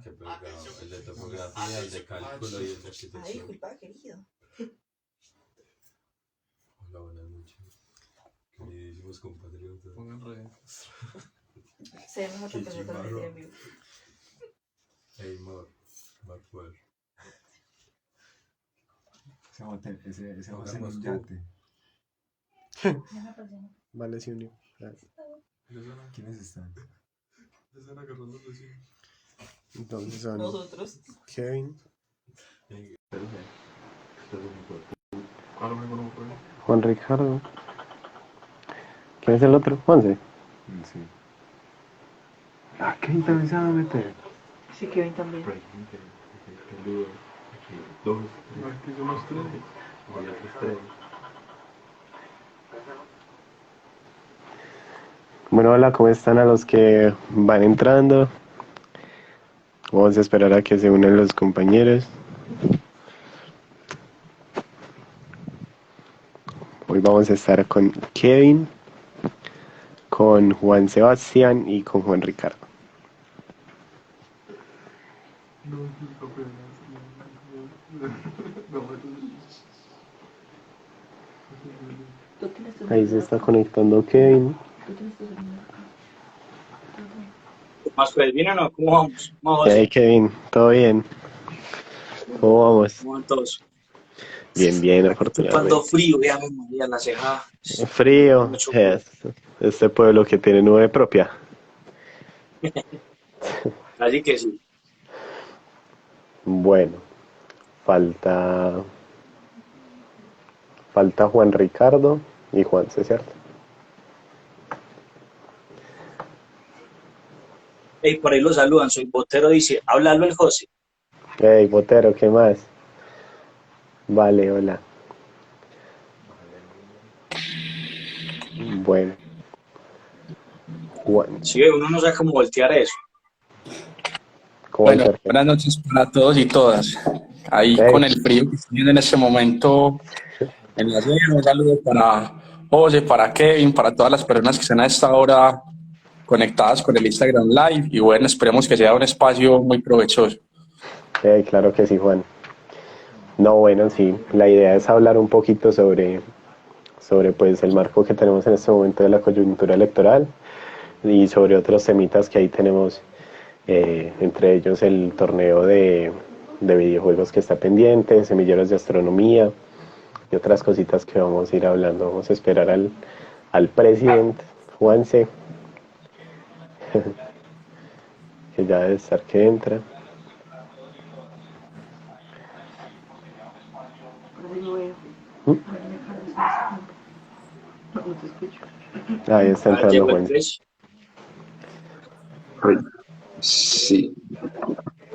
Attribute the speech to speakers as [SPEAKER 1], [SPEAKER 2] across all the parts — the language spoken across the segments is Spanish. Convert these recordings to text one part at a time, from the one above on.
[SPEAKER 1] Qué pegado. El de topografía, el de cálculo y el de arquitectura.
[SPEAKER 2] Ay, disculpa, querido.
[SPEAKER 1] Hola, buenas noches. Queridísimos compatriotas.
[SPEAKER 3] Pongan redes.
[SPEAKER 2] Se ve mejor que empezó con el en vivo.
[SPEAKER 1] Hey, Mark.
[SPEAKER 3] Ese va a ser un yate.
[SPEAKER 4] Vale, se unió.
[SPEAKER 3] ¿Quiénes están?
[SPEAKER 1] Están agarrando así.
[SPEAKER 4] Entonces son
[SPEAKER 2] Nosotros.
[SPEAKER 4] Kevin,
[SPEAKER 3] ¿Cuál me fue?
[SPEAKER 4] Juan Ricardo. ¿Quién es el otro? Juanse.
[SPEAKER 3] Sí.
[SPEAKER 4] Ah, Kevin también se va a meter.
[SPEAKER 2] Sí, Kevin también.
[SPEAKER 1] Dos,
[SPEAKER 3] No, es que somos tres.
[SPEAKER 1] voy a tres.
[SPEAKER 4] Bueno, hola, ¿cómo están a los que van entrando? Vamos a esperar a que se unan los compañeros. Hoy vamos a estar con Kevin, con Juan Sebastián y con Juan Ricardo. Ahí se está conectando Kevin.
[SPEAKER 5] ¿Más pues bien o no? ¿Cómo vamos?
[SPEAKER 4] Hey Kevin, ¿todo bien? ¿Cómo vamos?
[SPEAKER 5] ¿Cómo van todos?
[SPEAKER 4] Bien,
[SPEAKER 5] Chupando
[SPEAKER 4] afortunadamente.
[SPEAKER 5] frío, ya me moría la ceja.
[SPEAKER 4] Frío,
[SPEAKER 5] Mucho
[SPEAKER 4] este pueblo que tiene nube propia.
[SPEAKER 5] Así que sí.
[SPEAKER 4] Bueno, falta Juan Ricardo y Juan César.
[SPEAKER 5] Hey, por ahí lo saludan, soy Botero, dice, háblalo el José.
[SPEAKER 4] Hey, Botero, ¿qué más? Vale, hola. Bueno. Juan,
[SPEAKER 5] Sí, uno no sabe cómo voltear eso.
[SPEAKER 4] ¿cómo
[SPEAKER 6] Bueno,
[SPEAKER 4] voltear qué?
[SPEAKER 6] buenas noches para todos y todas. Ahí
[SPEAKER 4] Hey.
[SPEAKER 6] con el frío que estoy viendo en este momento en la sierra, un saludo para José, para Kevin, para todas las personas que están a esta hora conectadas con el Instagram Live. Y bueno, esperemos que sea un espacio muy provechoso.
[SPEAKER 4] Hey, claro que sí, Juan. No, bueno, sí, la idea es hablar un poquito sobre pues el marco que tenemos en este momento de la coyuntura electoral y sobre otros temitas que ahí tenemos, entre ellos el torneo de videojuegos que está pendiente, semilleros de astronomía y otras cositas que vamos a ir hablando. Vamos a esperar al presidente Juanse, que ya debe estar que entra. Ahí está entrando
[SPEAKER 5] Llegó el
[SPEAKER 4] Juan.
[SPEAKER 5] 3.
[SPEAKER 7] Sí.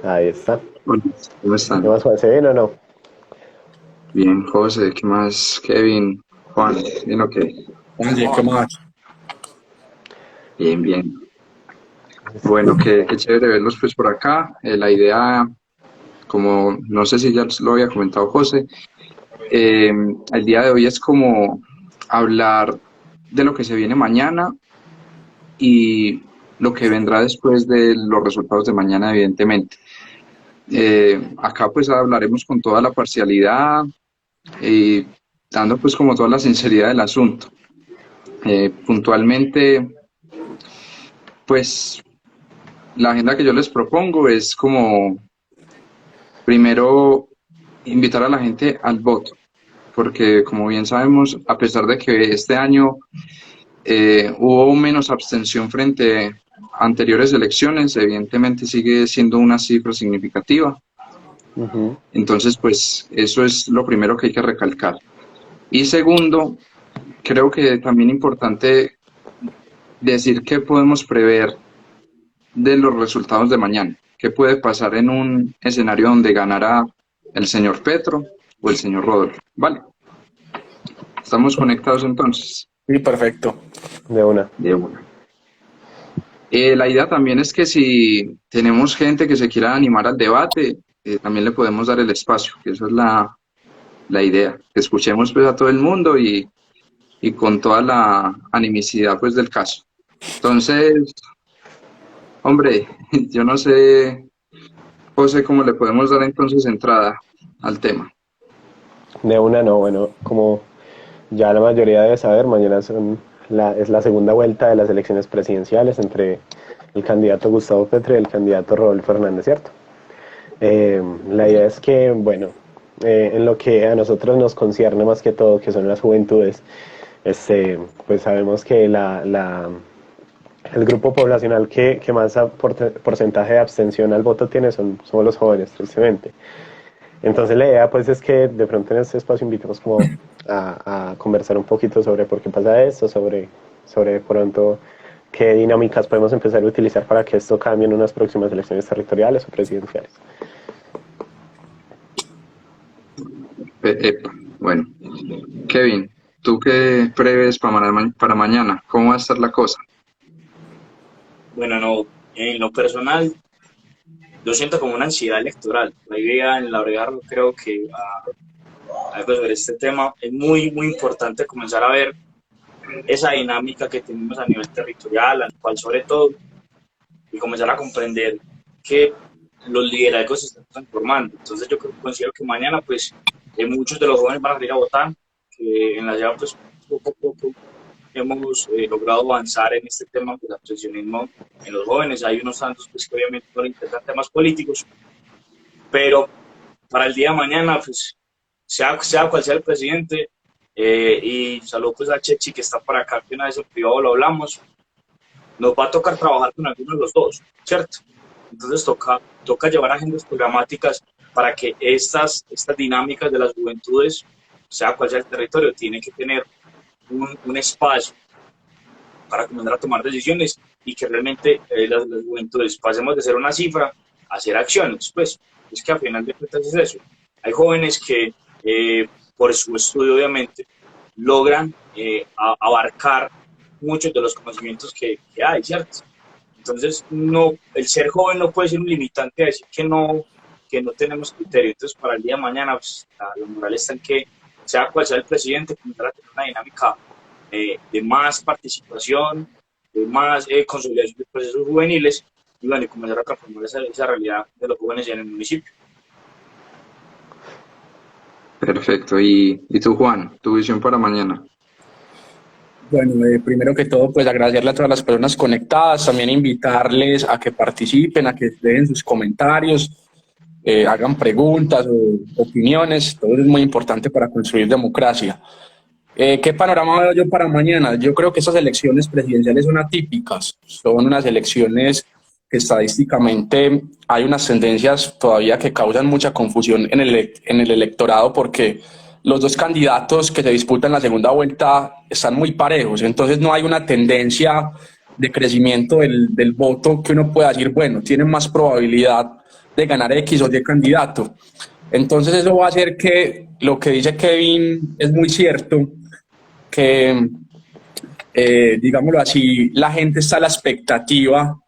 [SPEAKER 4] Ahí está.
[SPEAKER 7] Hola, ¿cómo
[SPEAKER 4] ¿Qué
[SPEAKER 7] están?
[SPEAKER 4] más, Juan? ¿Se viene o no?
[SPEAKER 7] Bien, José, ¿qué más? Kevin, Juan, ¿bien o qué?
[SPEAKER 6] Oye, ¿qué más?
[SPEAKER 7] Bien. Bueno, qué chévere verlos pues por acá. La idea, como no sé si ya lo había comentado José, el día de hoy es como hablar de lo que se viene mañana y lo que vendrá después de los resultados de mañana, evidentemente. Acá pues hablaremos con toda la parcialidad y dando pues como toda la sinceridad del asunto. Puntualmente, pues la agenda que yo les propongo es como primero invitar a la gente al voto, porque como bien sabemos, a pesar de que este año hubo menos abstención frente a anteriores elecciones, evidentemente sigue siendo una cifra significativa. Entonces, pues eso es lo primero que hay que recalcar. Y segundo, creo que también importante decir qué podemos prever de los resultados de mañana. ¿Qué puede pasar en un escenario donde ganara el señor Petro o el señor Rodolfo? Vale. ¿Estamos conectados entonces?
[SPEAKER 6] Sí, perfecto.
[SPEAKER 4] De una.
[SPEAKER 7] De una. La idea también es que si tenemos gente que se quiera animar al debate, también le podemos dar el espacio, que esa es la idea, que escuchemos pues a todo el mundo y con toda la animicidad pues del caso. Entonces, hombre, yo no sé José, ¿cómo le podemos dar entonces entrada al tema?
[SPEAKER 4] De una no, bueno, como ya la mayoría debe saber, mañana es la segunda vuelta de las elecciones presidenciales entre el candidato Gustavo Petro y el candidato Rodolfo Hernández, ¿cierto? La idea es que, bueno, en lo que a nosotros nos concierne más que todo, que son las juventudes, pues sabemos que el grupo poblacional que más porcentaje de abstención al voto tiene somos los jóvenes, tristemente. Entonces la idea pues es que de pronto en este espacio invitemos como a conversar un poquito sobre por qué pasa esto, sobre pronto qué dinámicas podemos empezar a utilizar para que esto cambie en unas próximas elecciones territoriales o presidenciales.
[SPEAKER 7] Bueno, Kevin, ¿tú qué prevés para mañana? ¿Cómo va a estar la cosa?
[SPEAKER 5] Bueno, no, en lo personal, yo siento como una ansiedad electoral. La idea en la brigada creo que algo sobre este tema es muy, muy importante comenzar a ver esa dinámica que tenemos a nivel territorial, al cual sobre todo, y comenzar a comprender que los liderazgos se están transformando. Entonces yo considero que mañana pues muchos de los jóvenes van a salir a votar, que en la ciudad pues poco a poco hemos logrado avanzar en este tema del abstencionismo en los jóvenes. Hay unos tantos pues, que obviamente no le interesan temas políticos, pero para el día de mañana, pues, sea cual sea el presidente, y saludo pues a Chechi que está para acá, que una vez en privado lo hablamos, nos va a tocar trabajar con algunos de los dos, ¿cierto? Entonces toca llevar agendas programáticas para que estas dinámicas de las juventudes, sea cual sea el territorio, tiene que tener un espacio para comenzar a tomar decisiones y que realmente las juventudes pasemos de ser una cifra a ser acciones. Pues es que al final de cuentas es eso. Hay jóvenes que por su estudio obviamente logran abarcar muchos de los conocimientos que hay, ¿cierto? Entonces el ser joven no puede ser un limitante a decir que no tenemos criterio. Entonces para el día de mañana pues, la moral está en que sea cual sea el presidente, comenzar a tener una dinámica de más participación, de más consolidación de procesos juveniles y bueno, y comenzar a transformar esa realidad de los jóvenes en el municipio.
[SPEAKER 7] Perfecto. ¿Y tú, Juan, tu visión para mañana?
[SPEAKER 6] Bueno, primero que todo, pues agradecerle a todas las personas conectadas, también invitarles a que participen, a que dejen sus comentarios, hagan preguntas o opiniones, todo es muy importante para construir democracia. ¿Qué panorama veo yo para mañana? Yo creo que estas elecciones presidenciales son atípicas, son unas elecciones que estadísticamente hay unas tendencias todavía que causan mucha confusión en el electorado porque los dos candidatos que se disputan la segunda vuelta están muy parejos, entonces no hay una tendencia de crecimiento del voto que uno pueda decir, bueno, tienen más probabilidad de ganar X o Y candidato. Entonces eso va a hacer que lo que dice Kevin es muy cierto, que digámoslo así, la gente está a la expectativa,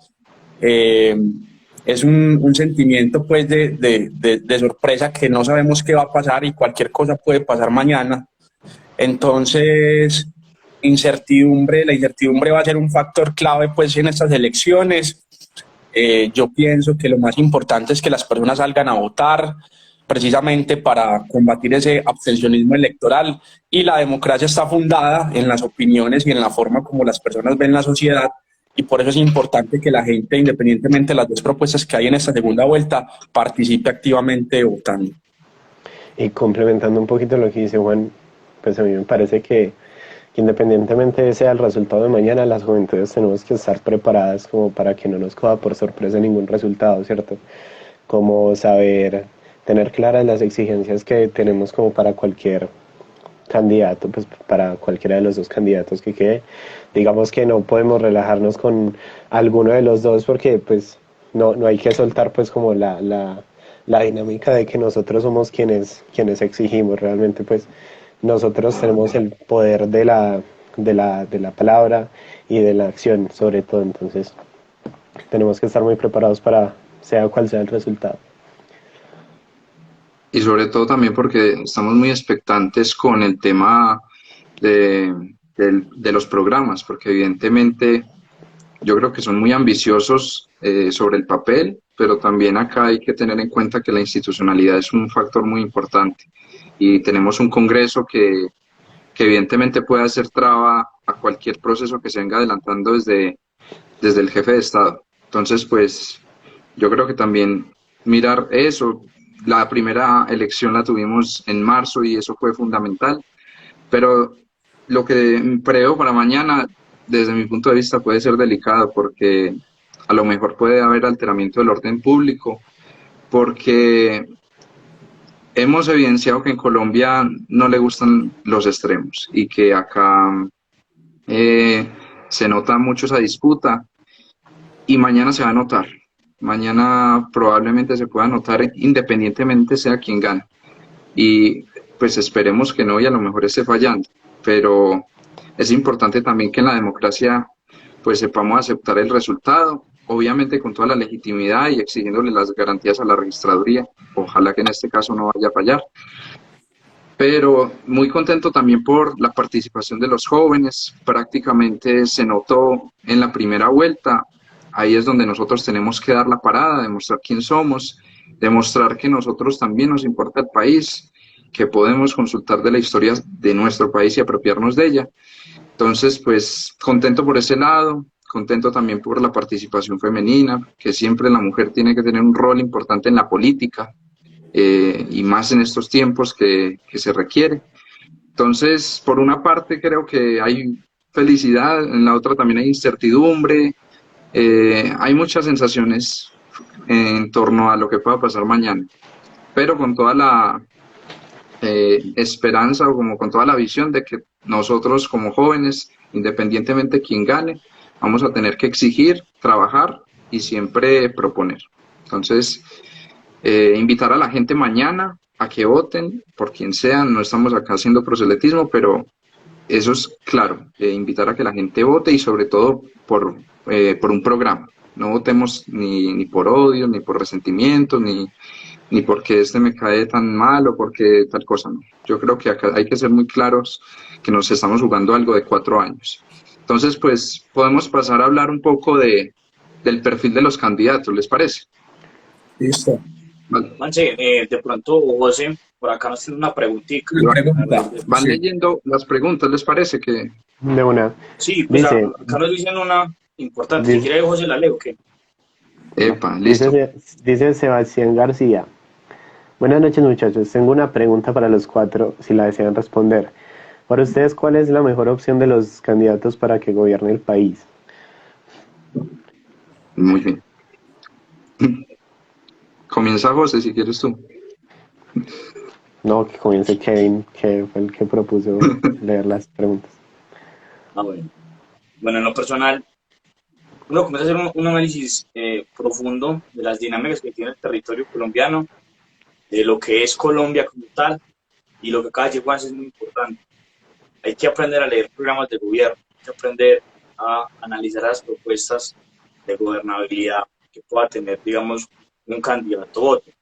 [SPEAKER 6] es un sentimiento pues de sorpresa que no sabemos qué va a pasar y cualquier cosa puede pasar mañana. Entonces, la incertidumbre va a ser un factor clave pues en estas elecciones. Yo pienso que lo más importante es que las personas salgan a votar precisamente para combatir ese abstencionismo electoral y la democracia está fundada en las opiniones y en la forma como las personas ven la sociedad y por eso es importante que la gente, independientemente de las dos propuestas que hay en esta segunda vuelta, participe activamente votando.
[SPEAKER 4] Y complementando un poquito lo que dice Juan, pues a mí me parece que independientemente sea el resultado de mañana, las juventudes tenemos que estar preparadas como para que no nos coja por sorpresa ningún resultado, ¿cierto? Como saber, tener claras las exigencias que tenemos como para cualquier candidato, pues para cualquiera de los dos candidatos que quede. Digamos que no podemos relajarnos con alguno de los dos porque pues no hay que soltar pues como la dinámica de que nosotros somos quienes exigimos. Realmente pues nosotros tenemos el poder de la palabra y de la acción sobre todo, entonces tenemos que estar muy preparados para sea cual sea el resultado.
[SPEAKER 7] Y sobre todo también porque estamos muy expectantes con el tema de los programas, porque evidentemente yo creo que son muy ambiciosos sobre el papel, pero también acá hay que tener en cuenta que la institucionalidad es un factor muy importante y tenemos un Congreso que evidentemente puede hacer traba a cualquier proceso que se venga adelantando desde el jefe de Estado. Entonces, pues yo creo que también mirar eso, la primera elección la tuvimos en marzo y eso fue fundamental, pero lo que preveo para mañana, desde mi punto de vista, puede ser delicado porque a lo mejor puede haber alteramiento del orden público, porque hemos evidenciado que en Colombia no le gustan los extremos y que acá se nota mucho esa disputa y mañana se va a notar. Mañana probablemente se pueda notar independientemente sea quien gane. Y pues esperemos que no y a lo mejor esté fallando. Pero es importante también que en la democracia pues sepamos aceptar el resultado, obviamente con toda la legitimidad y exigiéndole las garantías a la registraduría. Ojalá que en este caso no vaya a fallar. Pero muy contento también por la participación de los jóvenes. Prácticamente se notó en la primera vuelta. Ahí es donde nosotros tenemos que dar la parada, demostrar quién somos, demostrar que nosotros también nos importa el país, que podemos consultar de la historia de nuestro país y apropiarnos de ella. Entonces, pues contento por ese lado, contento también por la participación femenina, que siempre la mujer tiene que tener un rol importante en la política, y más en estos tiempos que se requiere. Entonces, por una parte creo que hay felicidad, en la otra también hay incertidumbre, hay muchas sensaciones en torno a lo que pueda pasar mañana, pero con toda la esperanza o como con toda la visión de que nosotros como jóvenes, independientemente de quién gane, vamos a tener que exigir, trabajar y siempre proponer. Entonces, invitar a la gente mañana a que voten por quien sea. No estamos acá haciendo proselitismo, pero eso es claro, invitar a que la gente vote y sobre todo por un programa. No votemos ni por odio, ni por resentimiento, ni porque este me cae tan mal o porque tal cosa, no. Yo creo que acá hay que ser muy claros que nos estamos jugando algo de 4 años. Entonces, pues podemos pasar a hablar un poco del perfil de los candidatos, ¿les parece?
[SPEAKER 6] Listo.
[SPEAKER 7] Vale.
[SPEAKER 5] Manche, de pronto, José, por acá nos tiene una preguntita.
[SPEAKER 7] Van
[SPEAKER 6] Sí.
[SPEAKER 7] leyendo las preguntas, ¿les parece que?
[SPEAKER 4] De una.
[SPEAKER 5] Sí, pues
[SPEAKER 4] Dice,
[SPEAKER 5] acá nos dicen una importante.
[SPEAKER 4] Dice-
[SPEAKER 5] Si quiere, José, la leo, ¿qué?
[SPEAKER 7] Epa, listo.
[SPEAKER 4] dice Sebastián García. Buenas noches, muchachos. Tengo una pregunta para los 4, si la desean responder. Para ustedes, ¿cuál es la mejor opción de los candidatos para que gobierne el país?
[SPEAKER 7] Muy bien. Comienza José, si quieres tú.
[SPEAKER 4] No, que comience Kevin, que fue el que propuso leer las preguntas.
[SPEAKER 5] Ah, bueno. Bueno, en lo personal, uno comienza a hacer un análisis profundo de las dinámicas que tiene el territorio colombiano, de lo que es Colombia como tal, y lo que acaba de decir Juan es muy importante. Hay que aprender a leer programas de gobierno, hay que aprender a analizar las propuestas de gobernabilidad que pueda tener, digamos, un candidato u otro.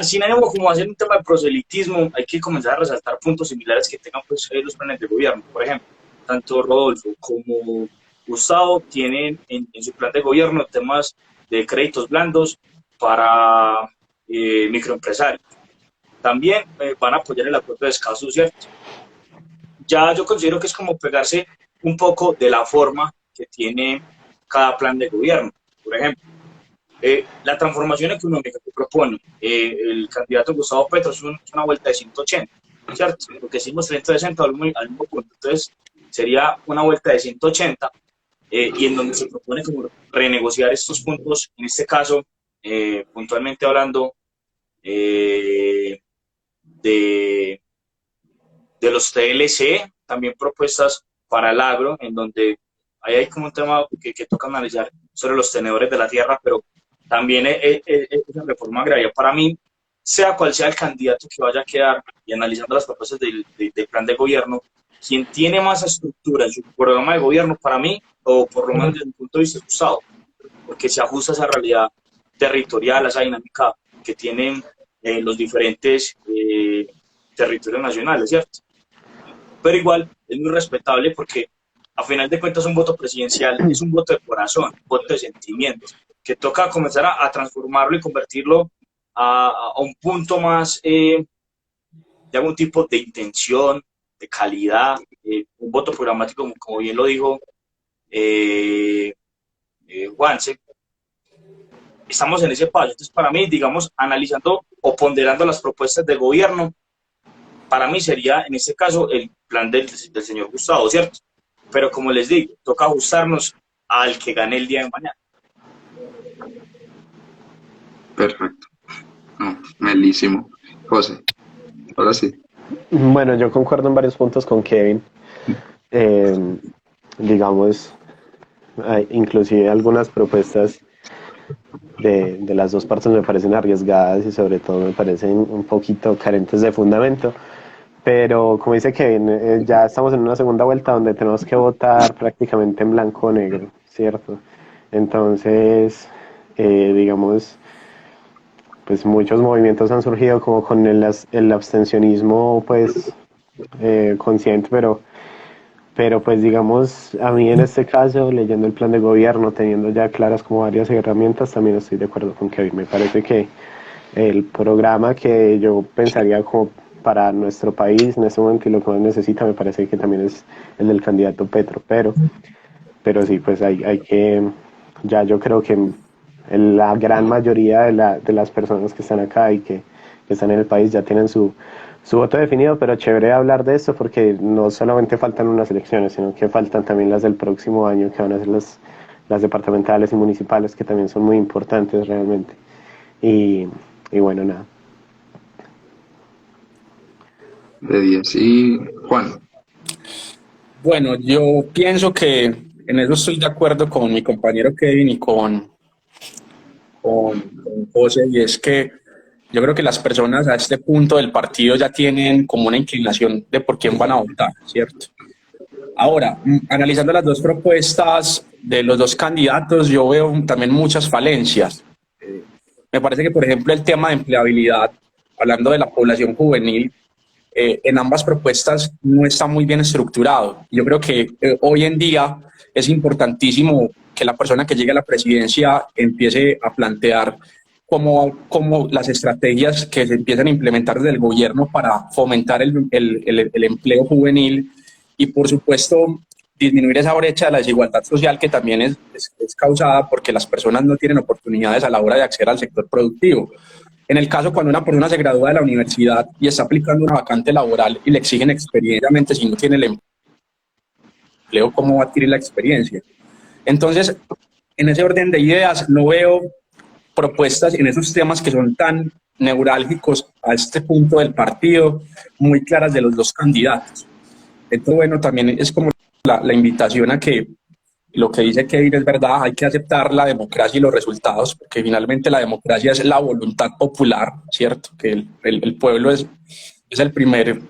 [SPEAKER 5] Sin ánimo como hacer un tema de proselitismo, hay que comenzar a resaltar puntos similares que tengan pues, los planes de gobierno. Por ejemplo, tanto Rodolfo como Gustavo tienen en su plan de gobierno temas de créditos blandos para microempresarios. También van a apoyar el acuerdo de escasos, ¿cierto? Ya yo considero que es como pegarse un poco de la forma que tiene cada plan de gobierno. Por ejemplo, la transformación económica que propone el candidato Gustavo Petro es una vuelta de 180, ¿cierto? Porque si hicimos 30-60 al mismo punto, entonces sería una vuelta de 180 y en donde se propone como renegociar estos puntos, en este caso, puntualmente hablando de los TLC, también propuestas para el agro, en donde ahí hay como un tema que toca analizar sobre los tenedores de la tierra, pero también esa reforma agraria. Para mí, sea cual sea el candidato que vaya a quedar, y analizando las propuestas del plan de gobierno, quien tiene más estructura en su programa de gobierno, para mí, o por lo menos desde mi punto de vista, es Gustavo, porque se ajusta a esa realidad territorial, a esa dinámica que tienen los diferentes territorios nacionales, ¿cierto? Pero igual es muy respetable porque a final de cuentas un voto presidencial es un voto de corazón, un voto de sentimientos, que toca comenzar a transformarlo y convertirlo a un punto más de algún tipo de intención, de calidad, un voto programático, como bien lo dijo Juanse. Estamos en ese paso. Entonces, para mí, digamos, analizando o ponderando las propuestas del gobierno, para mí sería, en este caso, el plan del señor Gustavo, ¿cierto? Pero como les digo, toca ajustarnos al que gane el día de mañana.
[SPEAKER 7] Perfecto. No, melísimo. José, ahora sí.
[SPEAKER 4] Bueno, yo concuerdo en varios puntos con Kevin. Digamos, inclusive algunas propuestas de las dos partes me parecen arriesgadas y sobre todo me parecen un poquito carentes de fundamento. Pero como dice Kevin, ya estamos en una segunda vuelta donde tenemos que votar prácticamente en blanco o negro, ¿cierto? Entonces, digamos, pues muchos movimientos han surgido como con el abstencionismo, pues, consciente, pero pues digamos, a mí en este caso, leyendo el plan de gobierno, teniendo ya claras como varias herramientas, también estoy de acuerdo con Kevin. Me parece que el programa que yo pensaría como para nuestro país en este momento y lo que más necesita, me parece que también es el del candidato Petro, pero sí, pues hay que, ya yo creo que la gran mayoría de las personas que están acá y que están en el país ya tienen su voto definido, pero chévere hablar de esto porque no solamente faltan unas elecciones, sino que faltan también las del próximo año, que van a ser las departamentales y municipales, que también son muy importantes realmente. Y bueno, nada.
[SPEAKER 7] De 10. Y Juan.
[SPEAKER 6] Bueno, yo pienso que en eso estoy de acuerdo con mi compañero Kevin y con José, y es que yo creo que las personas a este punto del partido ya tienen como una inclinación de por quién van a votar, ¿cierto? Ahora, analizando las dos propuestas de los dos candidatos, yo veo también muchas falencias. Me parece que, por ejemplo, el tema de empleabilidad, hablando de la población juvenil, en ambas propuestas no está muy bien estructurado. Yo creo que hoy en día es importantísimo que la persona que llegue a la presidencia empiece a plantear cómo las estrategias que se empiezan a implementar desde el gobierno para fomentar el empleo juvenil y, por supuesto, disminuir esa brecha de la desigualdad social que también es causada porque las personas no tienen oportunidades a la hora de acceder al sector productivo. En el caso cuando una persona se gradúa de la universidad y está aplicando una vacante laboral y le exigen experiencia, si no tiene el empleo, ¿cómo va a adquirir la experiencia? Entonces, en ese orden de ideas, no veo propuestas en esos temas que son tan neurálgicos a este punto del partido, muy claras de los dos candidatos. Entonces, bueno, también es como la invitación a que lo que dice Kevin es verdad, hay que aceptar la democracia y los resultados, porque finalmente la democracia es la voluntad popular, ¿cierto? Que el pueblo es el primer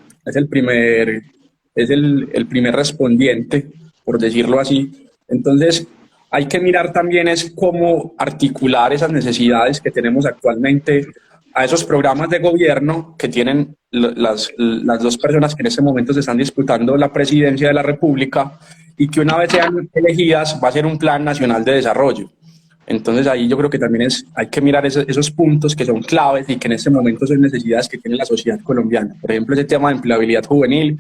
[SPEAKER 6] respondiente, por decirlo así. Entonces, hay que mirar también es cómo articular esas necesidades que tenemos actualmente a esos programas de gobierno que tienen las dos personas que en este momento se están disputando la presidencia de la República y que una vez sean elegidas va a ser un plan nacional de desarrollo. Entonces ahí yo creo que también hay que mirar esos puntos que son claves y que en este momento son necesidades que tiene la sociedad colombiana. Por ejemplo, ese tema de empleabilidad juvenil,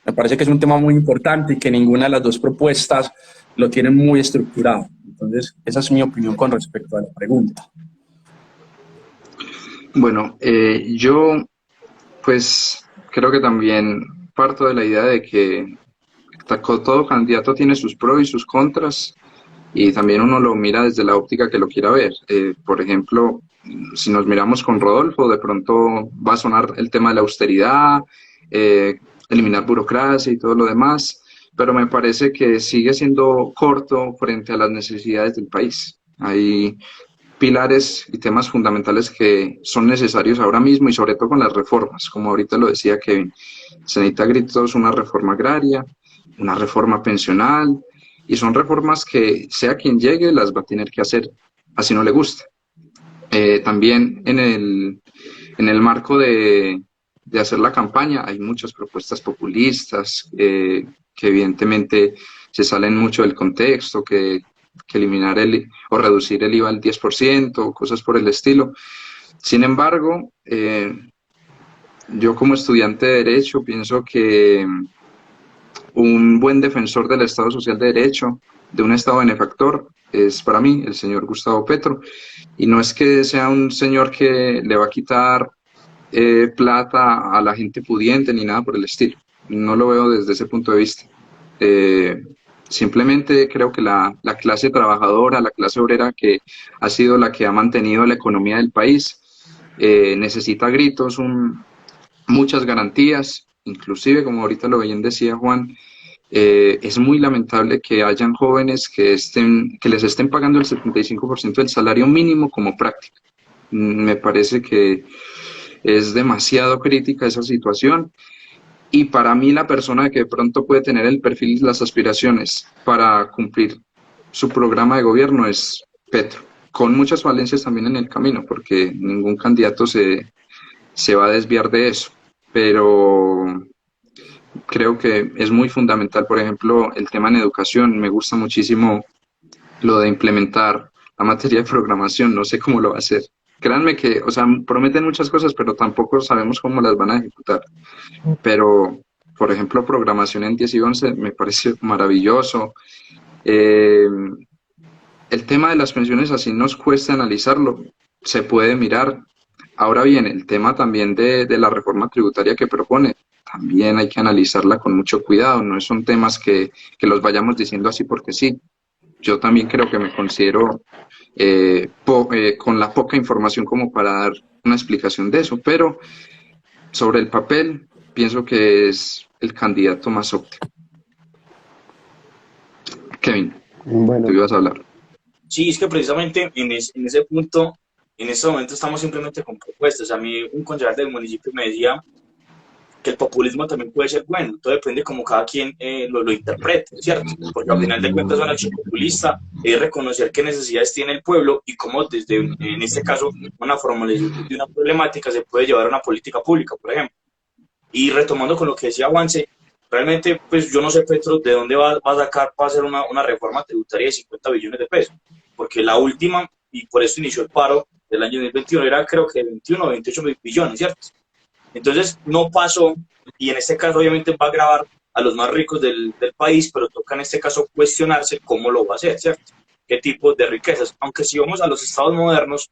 [SPEAKER 6] me parece que es un tema muy importante y que ninguna de las dos propuestas lo tiene muy estructurado. Entonces esa es mi opinión con respecto a la pregunta.
[SPEAKER 7] Bueno, yo pues creo que también parto de la idea de que todo candidato tiene sus pros y sus contras y también uno lo mira desde la óptica que lo quiera ver. Por ejemplo, si nos miramos con Rodolfo, de pronto va a sonar el tema de la austeridad, eliminar burocracia y todo lo demás, pero me parece que sigue siendo corto frente a las necesidades del país. Hay pilares y temas fundamentales que son necesarios ahora mismo y sobre todo con las reformas, como ahorita lo decía Kevin. Se necesita a gritos una reforma agraria, una reforma pensional, y son reformas que sea quien llegue las va a tener que hacer, así no le guste. También en el marco de hacer la campaña hay muchas propuestas populistas que evidentemente se salen mucho del contexto, que eliminar o reducir el IVA al 10%, cosas por el estilo. Sin embargo, yo como estudiante de Derecho pienso que un buen defensor del Estado Social de Derecho, de un Estado benefactor, es para mí el señor Gustavo Petro. Y no es que sea un señor que le va a quitar plata a la gente pudiente ni nada por el estilo. No lo veo desde ese punto de vista. Simplemente creo que la clase trabajadora, la clase obrera, que ha sido la que ha mantenido la economía del país, necesita a gritos muchas garantías, inclusive, como ahorita lo bien decía Juan, es muy lamentable que hayan jóvenes que les estén pagando el 75% del salario mínimo como práctica. Me parece que es demasiado crítica esa situación. Y para mí la persona que de pronto puede tener el perfil y las aspiraciones para cumplir su programa de gobierno es Petro, con muchas falencias también en el camino, porque ningún candidato se va a desviar de eso. Pero creo que es muy fundamental, por ejemplo, el tema en educación. Me gusta muchísimo lo de implementar la materia de programación, no sé cómo lo va a hacer. Créanme que, o sea, prometen muchas cosas, pero tampoco sabemos cómo las van a ejecutar. Pero, por ejemplo, programación en 10 y 11 me parece maravilloso. El tema de las pensiones, así nos cuesta analizarlo, se puede mirar. Ahora bien, el tema también de la reforma tributaria que propone, también hay que analizarla con mucho cuidado. No son temas que los vayamos diciendo así porque sí. Yo también creo que me considero con la poca información como para dar una explicación de eso, pero sobre el papel pienso que es el candidato más óptimo. Kevin,
[SPEAKER 4] Bueno,
[SPEAKER 7] tú ibas a hablar.
[SPEAKER 5] Sí, es que precisamente en ese punto, en este momento estamos simplemente con propuestas. A mí un concejal del municipio me decía que el populismo también puede ser bueno, todo depende como cada quien lo interprete, ¿cierto? Porque al final de cuentas una acción populista es reconocer qué necesidades tiene el pueblo y cómo desde, en este caso, una formalización de una problemática se puede llevar a una política pública, por ejemplo. Y retomando con lo que decía Juanse, realmente, pues yo no sé, Petro, de dónde va a sacar para hacer una reforma tributaria de 50 billones de pesos, porque la última, y por eso inició el paro del año 2021, era creo que 21 o 28 billones, ¿cierto? Entonces no pasó, y en este caso obviamente va a gravar a los más ricos del país, pero toca en este caso cuestionarse cómo lo va a hacer, ¿cierto? ¿Qué tipo de riquezas? Aunque si vamos a los estados modernos,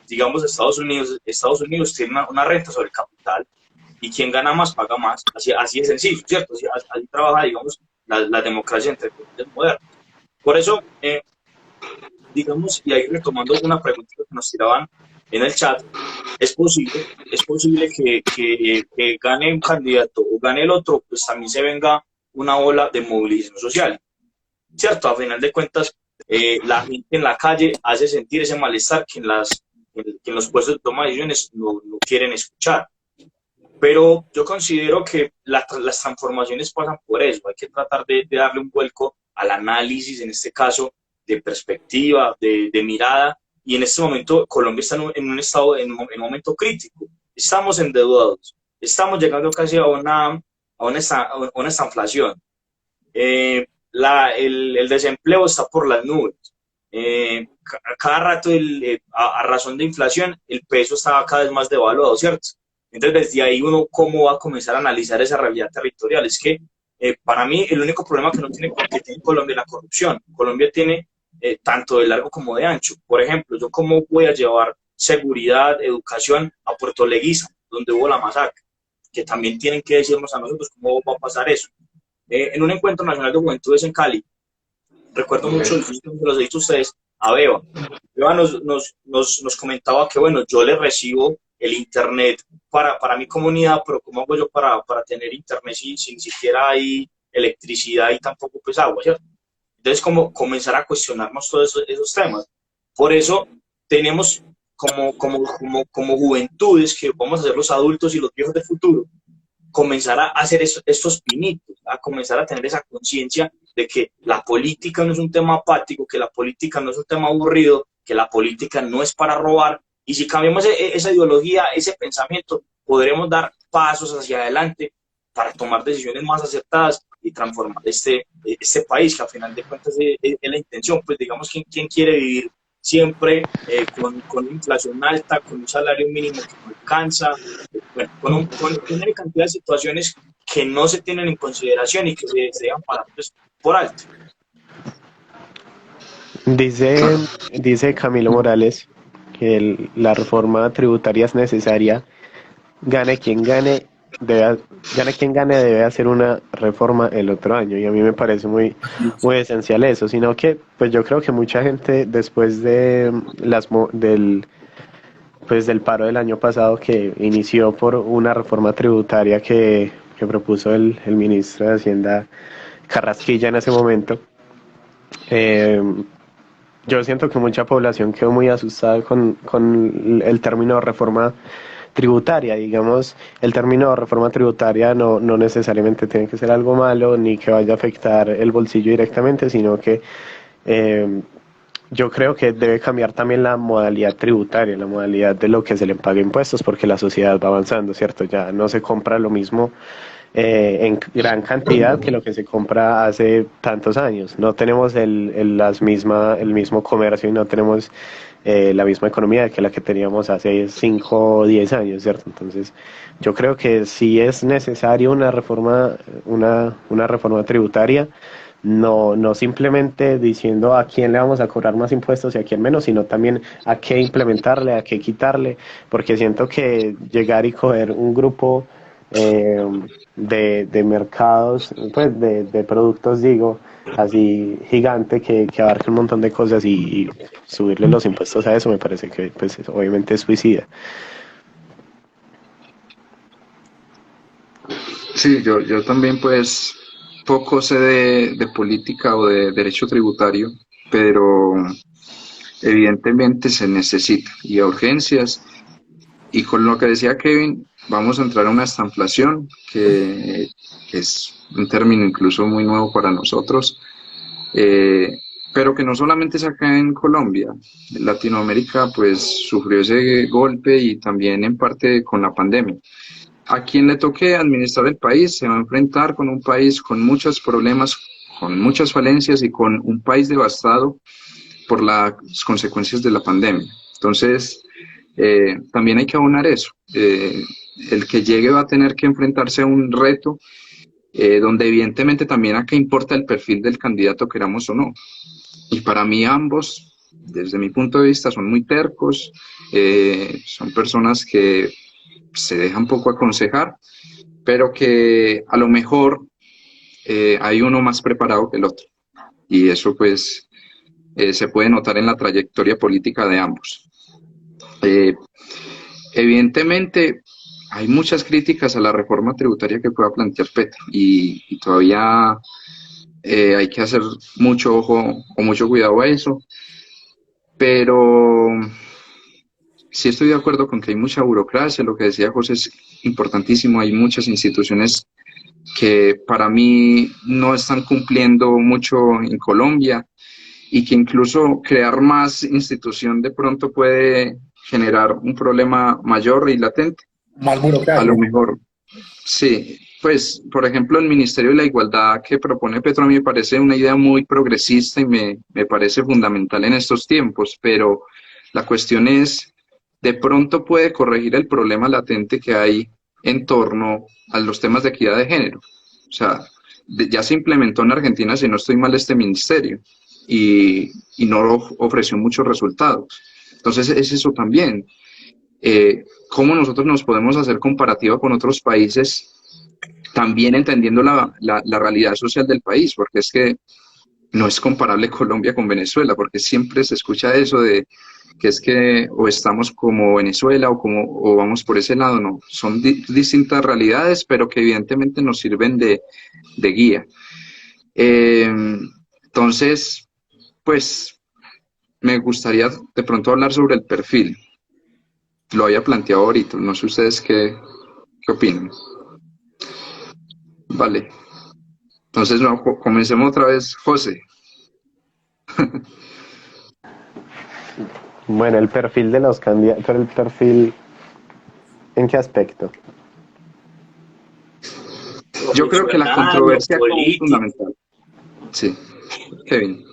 [SPEAKER 5] digamos Estados Unidos tiene una renta sobre el capital, y quien gana más paga más, así es sencillo, ¿cierto? Así trabaja, digamos, la democracia entre comillas modernas. Por eso, digamos, y ahí retomando una pregunta que nos tiraban en el chat, es posible que gane un candidato o gane el otro, pues también se venga una ola de movilización social, ¿cierto? A final de cuentas, la gente en la calle hace sentir ese malestar que en los puestos de toma de decisiones no quieren escuchar. Pero yo considero que las transformaciones pasan por eso. Hay que tratar de darle un vuelco al análisis, en este caso, de perspectiva, de mirada. Y en este momento Colombia está en un estado, en un momento crítico. Estamos endeudados. Estamos llegando casi a una estanflación. El desempleo está por las nubes. Cada rato, a razón de inflación, el peso está cada vez más devaluado, ¿cierto? Entonces, desde ahí uno cómo va a comenzar a analizar esa realidad territorial. Es que para mí el único problema que tiene Colombia es la corrupción. Colombia tiene tanto de largo como de ancho. Por ejemplo, yo cómo voy a llevar seguridad, educación a Puerto Leguízamo, donde hubo la masacre, que también tienen que decirnos a nosotros cómo va a pasar eso. En un encuentro nacional de juventudes en Cali, recuerdo mucho el que los he dicho ustedes, a Beba. Beba nos comentaba que, bueno, yo le recibo el internet para mi comunidad, pero ¿cómo hago yo para tener internet si ni siquiera hay electricidad y tampoco pues agua, ¿cierto? Entonces, como comenzar a cuestionarnos todos esos temas. Por eso tenemos como juventudes, que vamos a ser los adultos y los viejos del futuro, comenzar a hacer estos pinitos, a comenzar a tener esa conciencia de que la política no es un tema apático, que la política no es un tema aburrido, que la política no es para robar. Y si cambiamos esa ideología, ese pensamiento, podremos dar pasos hacia adelante para tomar decisiones más acertadas y transformar este país, que a final de cuentas es la intención. Pues digamos, ¿quién quiere vivir siempre con inflación alta, con un salario mínimo que no alcanza, bueno, con una cantidad de situaciones que no se tienen en consideración y que se dejan pasar pues, por alto?
[SPEAKER 4] Dice Camilo Morales que la reforma tributaria es necesaria. Gane quien gane, gane quien gane, debe hacer una reforma el otro año. Y a mí me parece muy esencial eso. Sino que, pues yo creo que mucha gente después de del paro del año pasado, que inició por una reforma tributaria que propuso el ministro de Hacienda Carrasquilla en ese momento, yo siento que mucha población quedó muy asustada con el término reforma tributaria. Digamos, el término reforma tributaria no necesariamente tiene que ser algo malo ni que vaya a afectar el bolsillo directamente, sino que yo creo que debe cambiar también la modalidad tributaria, la modalidad de lo que se le paga impuestos, porque la sociedad va avanzando, ¿cierto? Ya no se compra lo mismo en gran cantidad que lo que se compra hace tantos años. No tenemos el mismo comercio y no tenemos la misma economía que la que teníamos hace 5 o 10 años, ¿cierto? Entonces, yo creo que sí es necesario una reforma tributaria, no simplemente diciendo a quién le vamos a cobrar más impuestos y a quién menos, sino también a qué implementarle, a qué quitarle, porque siento que llegar y coger un grupo de mercados, pues de productos, digo, así gigante que abarca un montón de cosas y subirle los impuestos a eso, me parece que pues obviamente es suicida.
[SPEAKER 7] Sí, yo también pues poco sé de política o de derecho tributario, pero evidentemente se necesita y a urgencias. Y con lo que decía Kevin, vamos a entrar a una estanflación, que es un término incluso muy nuevo para nosotros, pero que no solamente es acá en Colombia. Latinoamérica pues sufrió ese golpe y también en parte con la pandemia. A quien le toque administrar el país se va a enfrentar con un país con muchos problemas, con muchas falencias y con un país devastado por las consecuencias de la pandemia. Entonces, también hay que abonar eso. El que llegue va a tener que enfrentarse a un reto donde evidentemente también acá importa el perfil del candidato, queramos o no. Y para mí ambos, desde mi punto de vista, son muy tercos, son personas que se dejan poco aconsejar, pero que a lo mejor hay uno más preparado que el otro. Y eso pues se puede notar en la trayectoria política de ambos. Evidentemente hay muchas críticas a la reforma tributaria que pueda plantear Petro y todavía hay que hacer mucho ojo o mucho cuidado a eso, pero sí estoy de acuerdo con que hay mucha burocracia. Lo que decía José es importantísimo, hay muchas instituciones que para mí no están cumpliendo mucho en Colombia y que incluso crear más institución de pronto puede generar un problema mayor y latente.
[SPEAKER 6] Más
[SPEAKER 7] A
[SPEAKER 6] burocracia.
[SPEAKER 7] lo mejor, sí. Pues, por ejemplo, el Ministerio de la Igualdad que propone Petro a mí me parece una idea muy progresista y me parece fundamental en estos tiempos, pero la cuestión es, de pronto puede corregir el problema latente que hay en torno a los temas de equidad de género. O sea, ya se implementó en Argentina, si no estoy mal, este ministerio y no ofreció muchos resultados. Entonces, es eso también. ¿Cómo nosotros nos podemos hacer comparativa con otros países, también entendiendo la realidad social del país? Porque es que no es comparable Colombia con Venezuela, porque siempre se escucha eso de que es que o estamos como Venezuela o vamos por ese lado. No, son distintas realidades, pero que evidentemente nos sirven de guía. Entonces, pues me gustaría de pronto hablar sobre el perfil. Lo había planteado ahorita, no sé ustedes qué opinan. Vale, entonces no, comencemos otra vez, José.
[SPEAKER 4] Bueno, el perfil de los candidatos, pero el perfil, ¿en qué aspecto?
[SPEAKER 7] Yo creo que la
[SPEAKER 5] profesional,
[SPEAKER 7] controversia
[SPEAKER 5] lo
[SPEAKER 7] es
[SPEAKER 5] político.
[SPEAKER 7] fundamental. Sí, Kevin.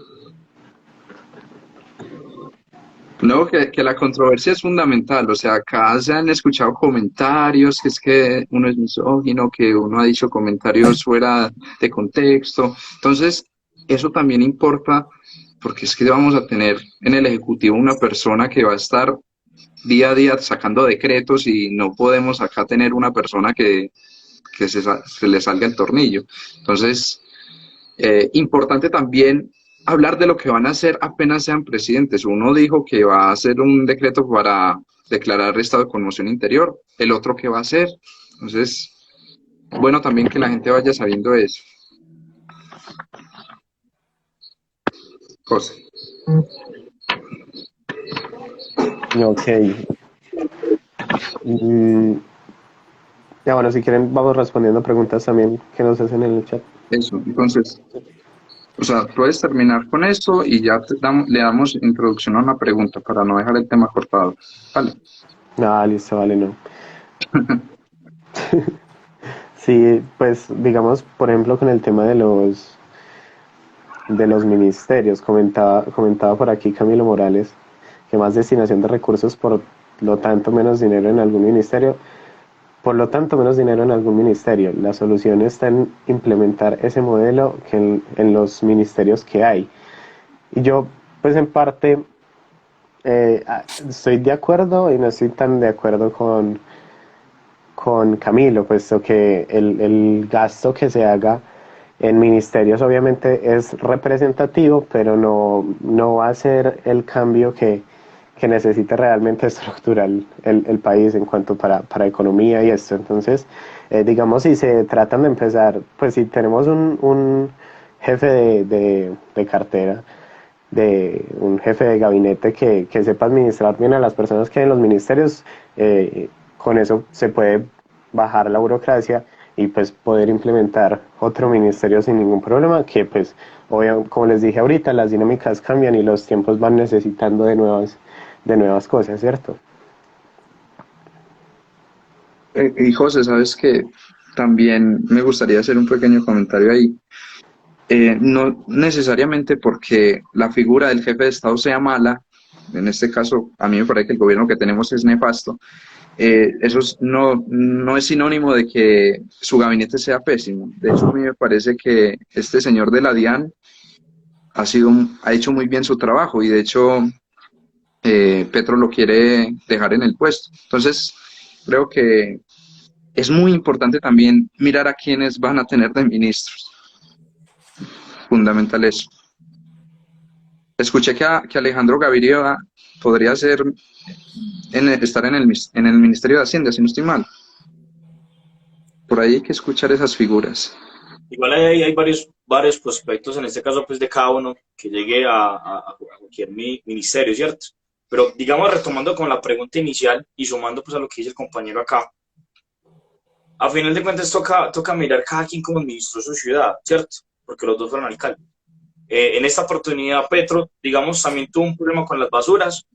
[SPEAKER 7] No, que la controversia es fundamental, o sea, acá se han escuchado comentarios, que es que uno es misógino, que uno ha dicho comentarios fuera de contexto, entonces eso también importa, porque es que vamos a tener en el Ejecutivo una persona que va a estar día a día sacando decretos y no podemos acá tener una persona que se le salga el tornillo. Entonces, importante también hablar de lo que van a hacer apenas sean presidentes. Uno dijo que va a hacer un decreto para declarar estado de conmoción interior, el otro que va a hacer. Entonces, bueno, también que la gente vaya sabiendo eso. José.
[SPEAKER 4] Ok. Mm, ya bueno, si quieren vamos respondiendo preguntas también que nos hacen en el chat.
[SPEAKER 7] Eso, entonces, o sea, puedes terminar con esto y ya le damos introducción a una pregunta para no dejar el tema cortado. Vale.
[SPEAKER 4] Ah, listo, vale, no. Sí, pues digamos, por ejemplo, con el tema de los ministerios, comentaba por aquí Camilo Morales que más destinación de recursos, por lo tanto menos dinero en algún ministerio. Por lo tanto, menos dinero en algún ministerio. La solución está en implementar ese modelo que en los ministerios que hay. Y yo, pues en parte, estoy de acuerdo y no estoy tan de acuerdo con Camilo, puesto que el gasto que se haga en ministerios obviamente es representativo, pero no va a ser el cambio que necesita realmente estructurar el país en cuanto para economía y esto. Entonces, digamos, si se tratan de empezar, pues si tenemos un jefe de cartera, de un jefe de gabinete que sepa administrar bien a las personas que hay en los ministerios, con eso se puede bajar la burocracia y pues poder implementar otro ministerio sin ningún problema, que pues como les dije ahorita, las dinámicas cambian y los tiempos van necesitando de nuevas cosas, ¿cierto?
[SPEAKER 7] Y José, sabes que también me gustaría hacer un pequeño comentario ahí. No necesariamente porque la figura del jefe de Estado sea mala, en este caso a mí me parece que el gobierno que tenemos es nefasto, eso no es sinónimo de que su gabinete sea pésimo. De hecho, a mí me parece que este señor de la DIAN ha hecho muy bien su trabajo y de hecho Petro lo quiere dejar en el puesto. Entonces, creo que es muy importante también mirar a quiénes van a tener de ministros. Fundamental eso. Escuché que Alejandro Gaviria podría estar en el Ministerio de Hacienda, si no estoy mal. Por ahí hay que escuchar esas figuras.
[SPEAKER 5] Igual hay varios prospectos, en este caso pues de cada uno, que llegue a cualquier ministerio, ¿cierto? Pero digamos, retomando con la pregunta inicial y sumando pues a lo que dice el compañero acá, a final de cuentas toca mirar cada quien como administró su ciudad, ¿cierto? Porque los dos fueron alcaldes. En esta oportunidad Petro, digamos, también tuvo un problema con las basuras,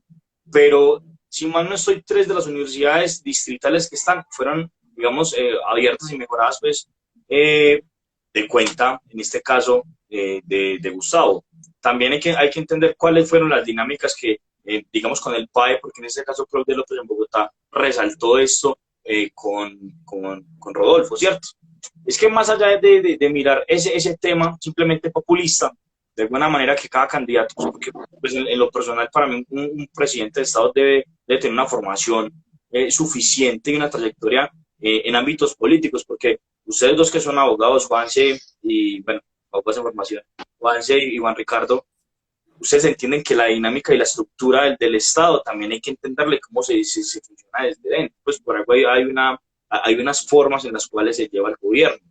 [SPEAKER 5] pero si mal no estoy, 3 de las universidades distritales que fueron, digamos, abiertas y mejoradas, pues, de cuenta, en este caso, de Gustavo. También hay que entender cuáles fueron las dinámicas que, digamos, con el PAE, porque en este caso Claudia López en Bogotá resaltó esto con Rodolfo, ¿cierto? Es que más allá de mirar ese tema simplemente populista, de alguna manera que cada candidato, porque pues en lo personal para mí un presidente de Estado debe tener una formación suficiente y una trayectoria en ámbitos políticos, porque ustedes dos que son abogados, Juanse y, bueno, abogados de formación, Juanse y Juan Ricardo, ustedes entienden que la dinámica y la estructura del Estado también hay que entenderle cómo se funciona desde dentro, pues por algo hay unas formas en las cuales se lleva el gobierno.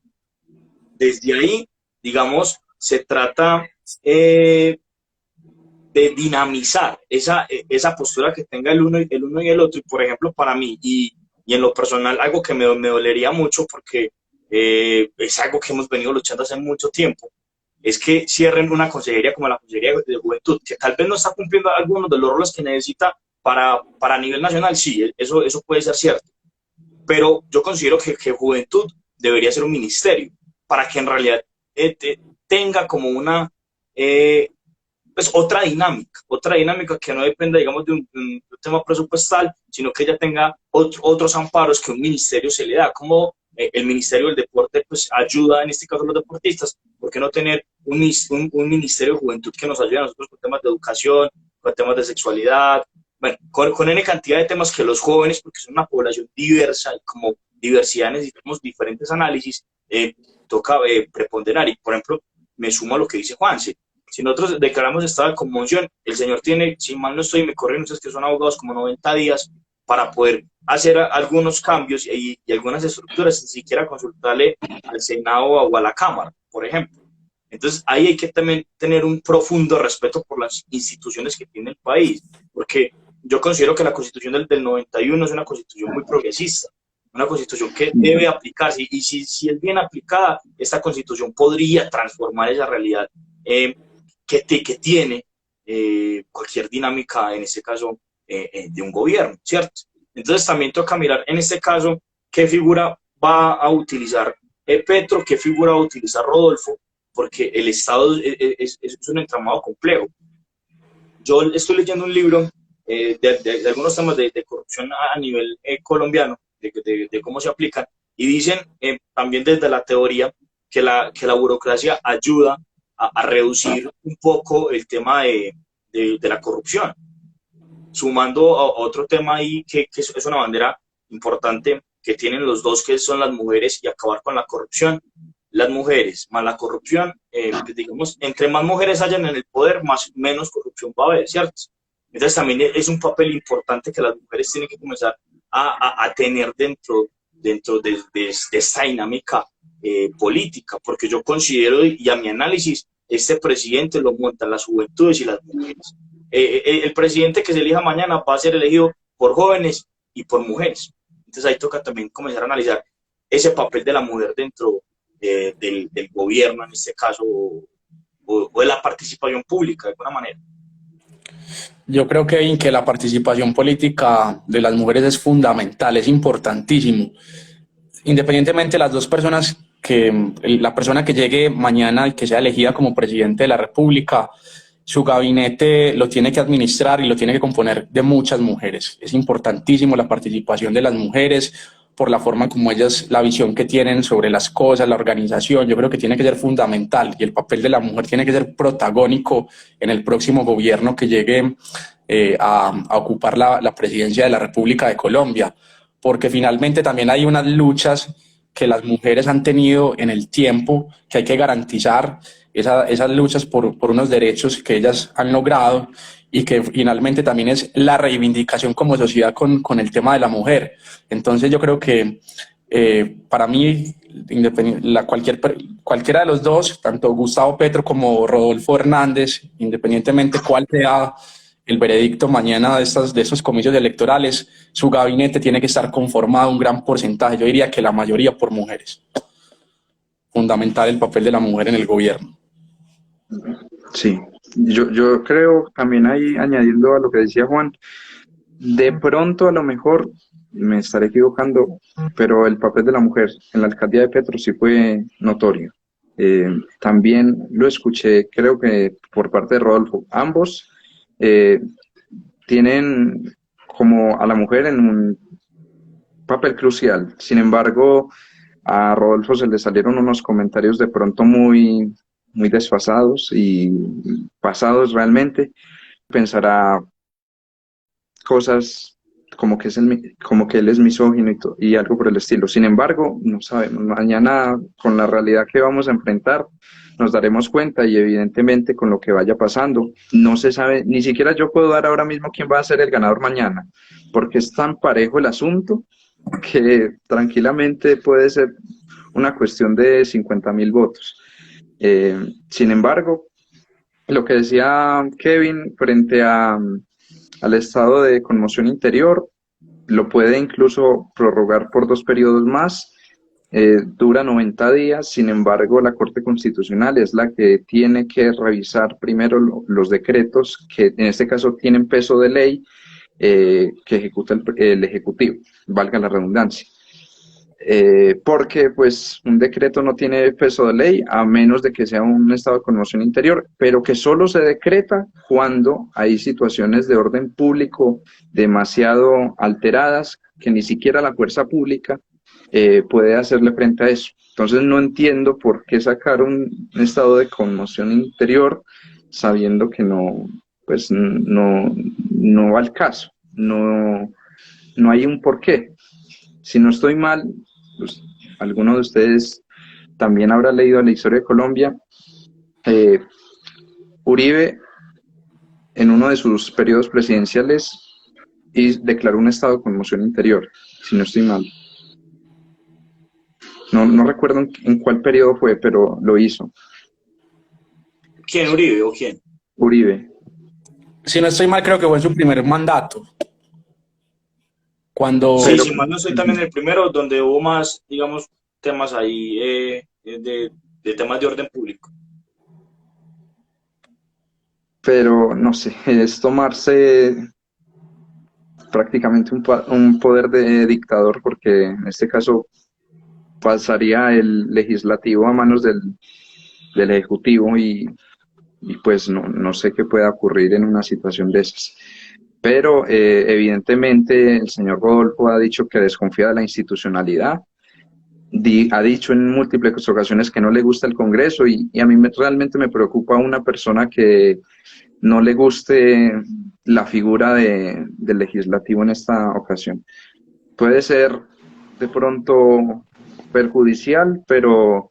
[SPEAKER 5] Desde ahí, digamos, se trata de dinamizar esa postura que tenga el uno y el otro. Y por ejemplo, para mí, y en lo personal, algo que me dolería mucho, porque es algo que hemos venido luchando hace mucho tiempo, es que cierren una consejería como la Consejería de Juventud, que tal vez no está cumpliendo algunos de los roles que necesita para nivel nacional. Sí, eso puede ser cierto, pero yo considero que Juventud debería ser un ministerio, para que en realidad tenga como una, pues otra dinámica que no dependa, digamos, de un tema presupuestal, sino que ella tenga otros amparos que un ministerio se le da, como el Ministerio del Deporte pues ayuda en este caso a los deportistas. ¿Por qué no tener un Ministerio de Juventud que nos ayude a nosotros con temas de educación, con temas de sexualidad, bueno, con N cantidad de temas que los jóvenes, porque son una población diversa y como diversidad necesitamos diferentes análisis, toca preponderar? Y por ejemplo, me sumo a lo que dice Juanse. Si nosotros declaramos estado de conmoción, el señor tiene, si mal no estoy, me corrigen ustedes que son abogados, como 90 días para poder hacer algunos cambios y algunas estructuras, sin siquiera consultarle al Senado o a la Cámara, por ejemplo. Entonces, ahí hay que también tener un profundo respeto por las instituciones que tiene el país, porque yo considero que la Constitución del 91 es una Constitución muy progresista, una Constitución que debe aplicarse, y si es bien aplicada, esta Constitución podría transformar esa realidad que tiene cualquier dinámica, en este caso, de un gobierno, ¿cierto? Entonces también toca mirar, en este caso, qué figura va a utilizar Petro, qué figura va a utilizar Rodolfo, porque el Estado es un entramado complejo. Yo estoy leyendo un libro de algunos temas de corrupción a nivel colombiano, de cómo se aplican, y dicen también desde la teoría que la burocracia ayuda a reducir un poco el tema de la corrupción. Sumando a otro tema ahí que es una bandera importante que tienen los dos, que son las mujeres y acabar con la corrupción. Las mujeres más la corrupción, digamos, entre más mujeres hayan en el poder, menos corrupción va a haber, ¿cierto? Entonces también es un papel importante que las mujeres tienen que comenzar a tener dentro de esta dinámica política, porque yo considero, y a mi análisis, este presidente lo montan las juventudes y las mujeres. El presidente que se elija mañana va a ser elegido por jóvenes y por mujeres. Entonces ahí toca también comenzar a analizar ese papel de la mujer dentro del gobierno, en este caso, o de la participación pública, de alguna manera.
[SPEAKER 6] Yo creo que la participación política de las mujeres es fundamental, es importantísimo. Independientemente de las dos personas, la persona que llegue mañana y que sea elegida como presidente de la República, su gabinete lo tiene que administrar y lo tiene que componer de muchas mujeres. Es importantísimo la participación de las mujeres por la forma como ellas, la visión que tienen sobre las cosas, la organización. Yo creo que tiene que ser fundamental, y el papel de la mujer tiene que ser protagónico en el próximo gobierno que llegue a ocupar la presidencia de la República de Colombia, porque finalmente también hay unas luchas que las mujeres han tenido en el tiempo que hay que garantizar, esas luchas por unos derechos que ellas han logrado, y que finalmente también es la reivindicación como sociedad con el tema de la mujer. Entonces yo creo que para mí cualquiera de los dos, tanto Gustavo Petro como Rodolfo Hernández, independientemente cuál sea el veredicto mañana de esos comicios electorales, su gabinete tiene que estar conformado un gran porcentaje, yo diría que la mayoría, por mujeres. Fundamental el papel de la mujer en el gobierno.
[SPEAKER 7] Sí, yo creo también ahí, añadiendo a lo que decía Juan, de pronto a lo mejor me estaré equivocando, pero el papel de la mujer en la alcaldía de Petro sí fue notorio. También lo escuché, creo que por parte de Rodolfo. Ambos tienen como a la mujer en un papel crucial. Sin embargo, a Rodolfo se le salieron unos comentarios de pronto muy desfasados y pasados realmente. Pensará cosas como que él es misógino y algo por el estilo. Sin embargo, no sabemos. Mañana, con la realidad que vamos a enfrentar, nos daremos cuenta, y evidentemente con lo que vaya pasando, no se sabe, ni siquiera yo puedo dar ahora mismo quién va a ser el ganador mañana, porque es tan parejo el asunto que tranquilamente puede ser una cuestión de 50.000 votos. Sin embargo, lo que decía Kevin frente al estado de conmoción interior, lo puede incluso prorrogar por 2 periodos más, dura 90 días, sin embargo la Corte Constitucional es la que tiene que revisar primero los decretos, que en este caso tienen peso de ley, que ejecuta el Ejecutivo, valga la redundancia. porque pues un decreto no tiene peso de ley a menos de que sea un estado de conmoción interior, pero que solo se decreta cuando hay situaciones de orden público demasiado alteradas que ni siquiera la fuerza pública puede hacerle frente a eso. Entonces no entiendo por qué sacar un estado de conmoción interior sabiendo que no, pues no va al caso, no hay un porqué. Si no estoy mal, pues, alguno de ustedes también habrá leído la historia de Colombia. Uribe, en uno de sus periodos presidenciales, declaró un estado de conmoción interior, si no estoy mal. No recuerdo en cuál periodo fue, pero lo hizo.
[SPEAKER 5] ¿Quién, Uribe o quién?
[SPEAKER 7] Uribe.
[SPEAKER 6] Si no estoy mal, creo que fue en su primer mandato. Cuando...
[SPEAKER 5] Sí, si mal no estoy también el primero, donde hubo más, digamos, temas ahí de temas de orden público.
[SPEAKER 7] Pero no sé, es tomarse prácticamente un poder de dictador, porque en este caso pasaría el legislativo a manos del ejecutivo y pues no sé qué pueda ocurrir en una situación de esas. Pero evidentemente el señor Rodolfo ha dicho que desconfía de la institucionalidad, ha dicho en múltiples ocasiones que no le gusta el Congreso y a mí realmente me preocupa una persona que no le guste la figura del legislativo en esta ocasión. Puede ser de pronto perjudicial, pero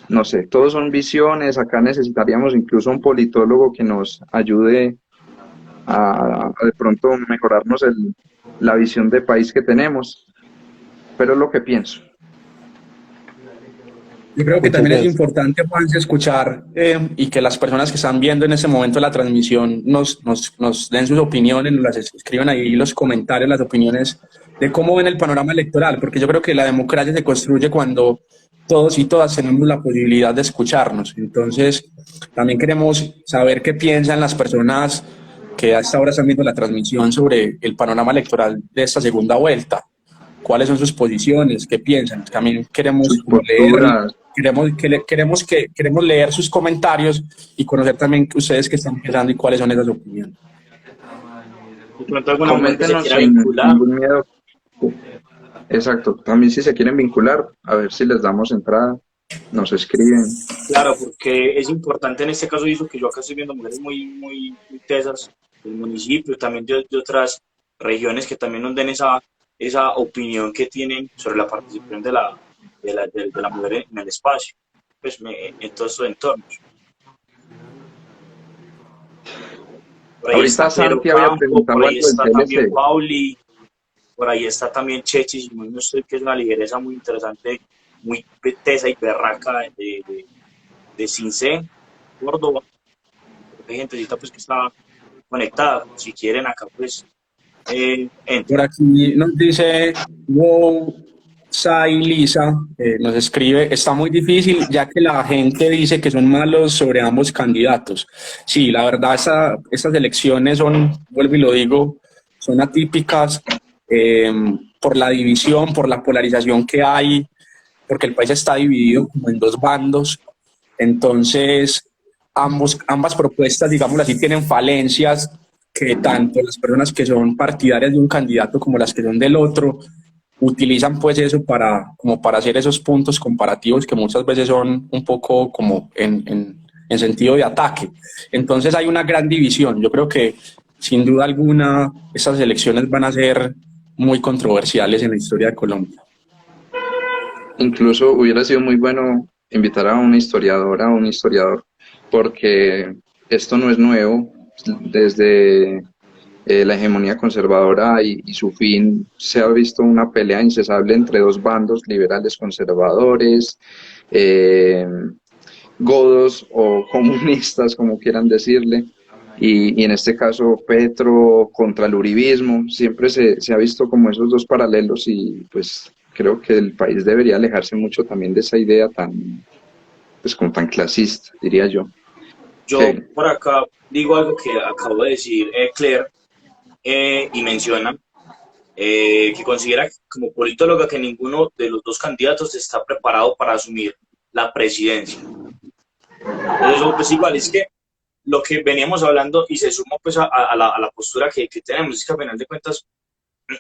[SPEAKER 7] no sé, todos son visiones. Acá necesitaríamos incluso un politólogo que nos ayude a de pronto mejorarnos la visión de país que tenemos, pero es lo que pienso.
[SPEAKER 6] Yo creo que también es importante, Juan, escuchar y que las personas que están viendo en este momento la transmisión nos den sus opiniones, nos las escriban ahí los comentarios, las opiniones de cómo ven el panorama electoral, porque yo creo que la democracia se construye cuando todos y todas tenemos la posibilidad de escucharnos. Entonces, también queremos saber qué piensan las personas que hasta ahora están viendo la transmisión sobre el panorama electoral de esta segunda vuelta. ¿Cuáles son sus posiciones? ¿Qué piensan? También queremos leer sus comentarios y conocer también ustedes qué están pensando y cuáles son esas opiniones.
[SPEAKER 7] Coméntenos sin ningún miedo. Exacto, también si se quieren vincular, a ver si les damos entrada, nos escriben.
[SPEAKER 5] Claro, porque es importante en este caso, hizo que yo acá estoy viendo mujeres muy tesas del municipio, también de otras regiones que también nos den esa opinión que tienen sobre la participación de la mujer en el espacio, pues en todos estos entornos. Por ahí
[SPEAKER 7] ahorita
[SPEAKER 5] está Pedro
[SPEAKER 7] Santi había
[SPEAKER 5] Campo,
[SPEAKER 7] preguntado
[SPEAKER 5] por ahí
[SPEAKER 7] algo
[SPEAKER 5] está
[SPEAKER 7] del
[SPEAKER 5] también
[SPEAKER 7] TLC.
[SPEAKER 5] Pauli, por ahí está también Chechi, si no estoy, que es una ligereza muy interesante, muy tesa y berraca de Cincé, Córdoba. Hay gentecita pues que está conectada, si quieren acá pues
[SPEAKER 6] Por aquí nos dice Sai Lisa, nos escribe, está muy difícil ya que la gente dice que son malos sobre ambos candidatos. Sí, la verdad estas elecciones son, vuelvo y lo digo, son atípicas por la división, por la polarización que hay, porque el país está dividido como en dos bandos. Entonces ambas propuestas, digamos así, tienen falencias que tanto las personas que son partidarias de un candidato como las que son del otro utilizan pues eso para hacer esos puntos comparativos que muchas veces son un poco como en sentido de ataque. Entonces hay una gran división. Yo creo que sin duda alguna estas elecciones van a ser muy controversiales en la historia de Colombia.
[SPEAKER 7] Incluso hubiera sido muy bueno invitar a una historiadora o un historiador, porque esto no es nuevo. Desde la hegemonía conservadora y su fin se ha visto una pelea incesable entre dos bandos, liberales conservadores, godos o comunistas, como quieran decirle, y en este caso Petro contra el uribismo. Siempre se ha visto como esos dos paralelos y pues creo que el país debería alejarse mucho también de esa idea como tan clasista, diría yo.
[SPEAKER 5] Yo por acá digo algo que acabo de decir Claire, y menciona que considera como politóloga que ninguno de los dos candidatos está preparado para asumir la presidencia. Entonces, pues igual es que lo que veníamos hablando y se suma pues a la postura que tenemos, es que a final de cuentas,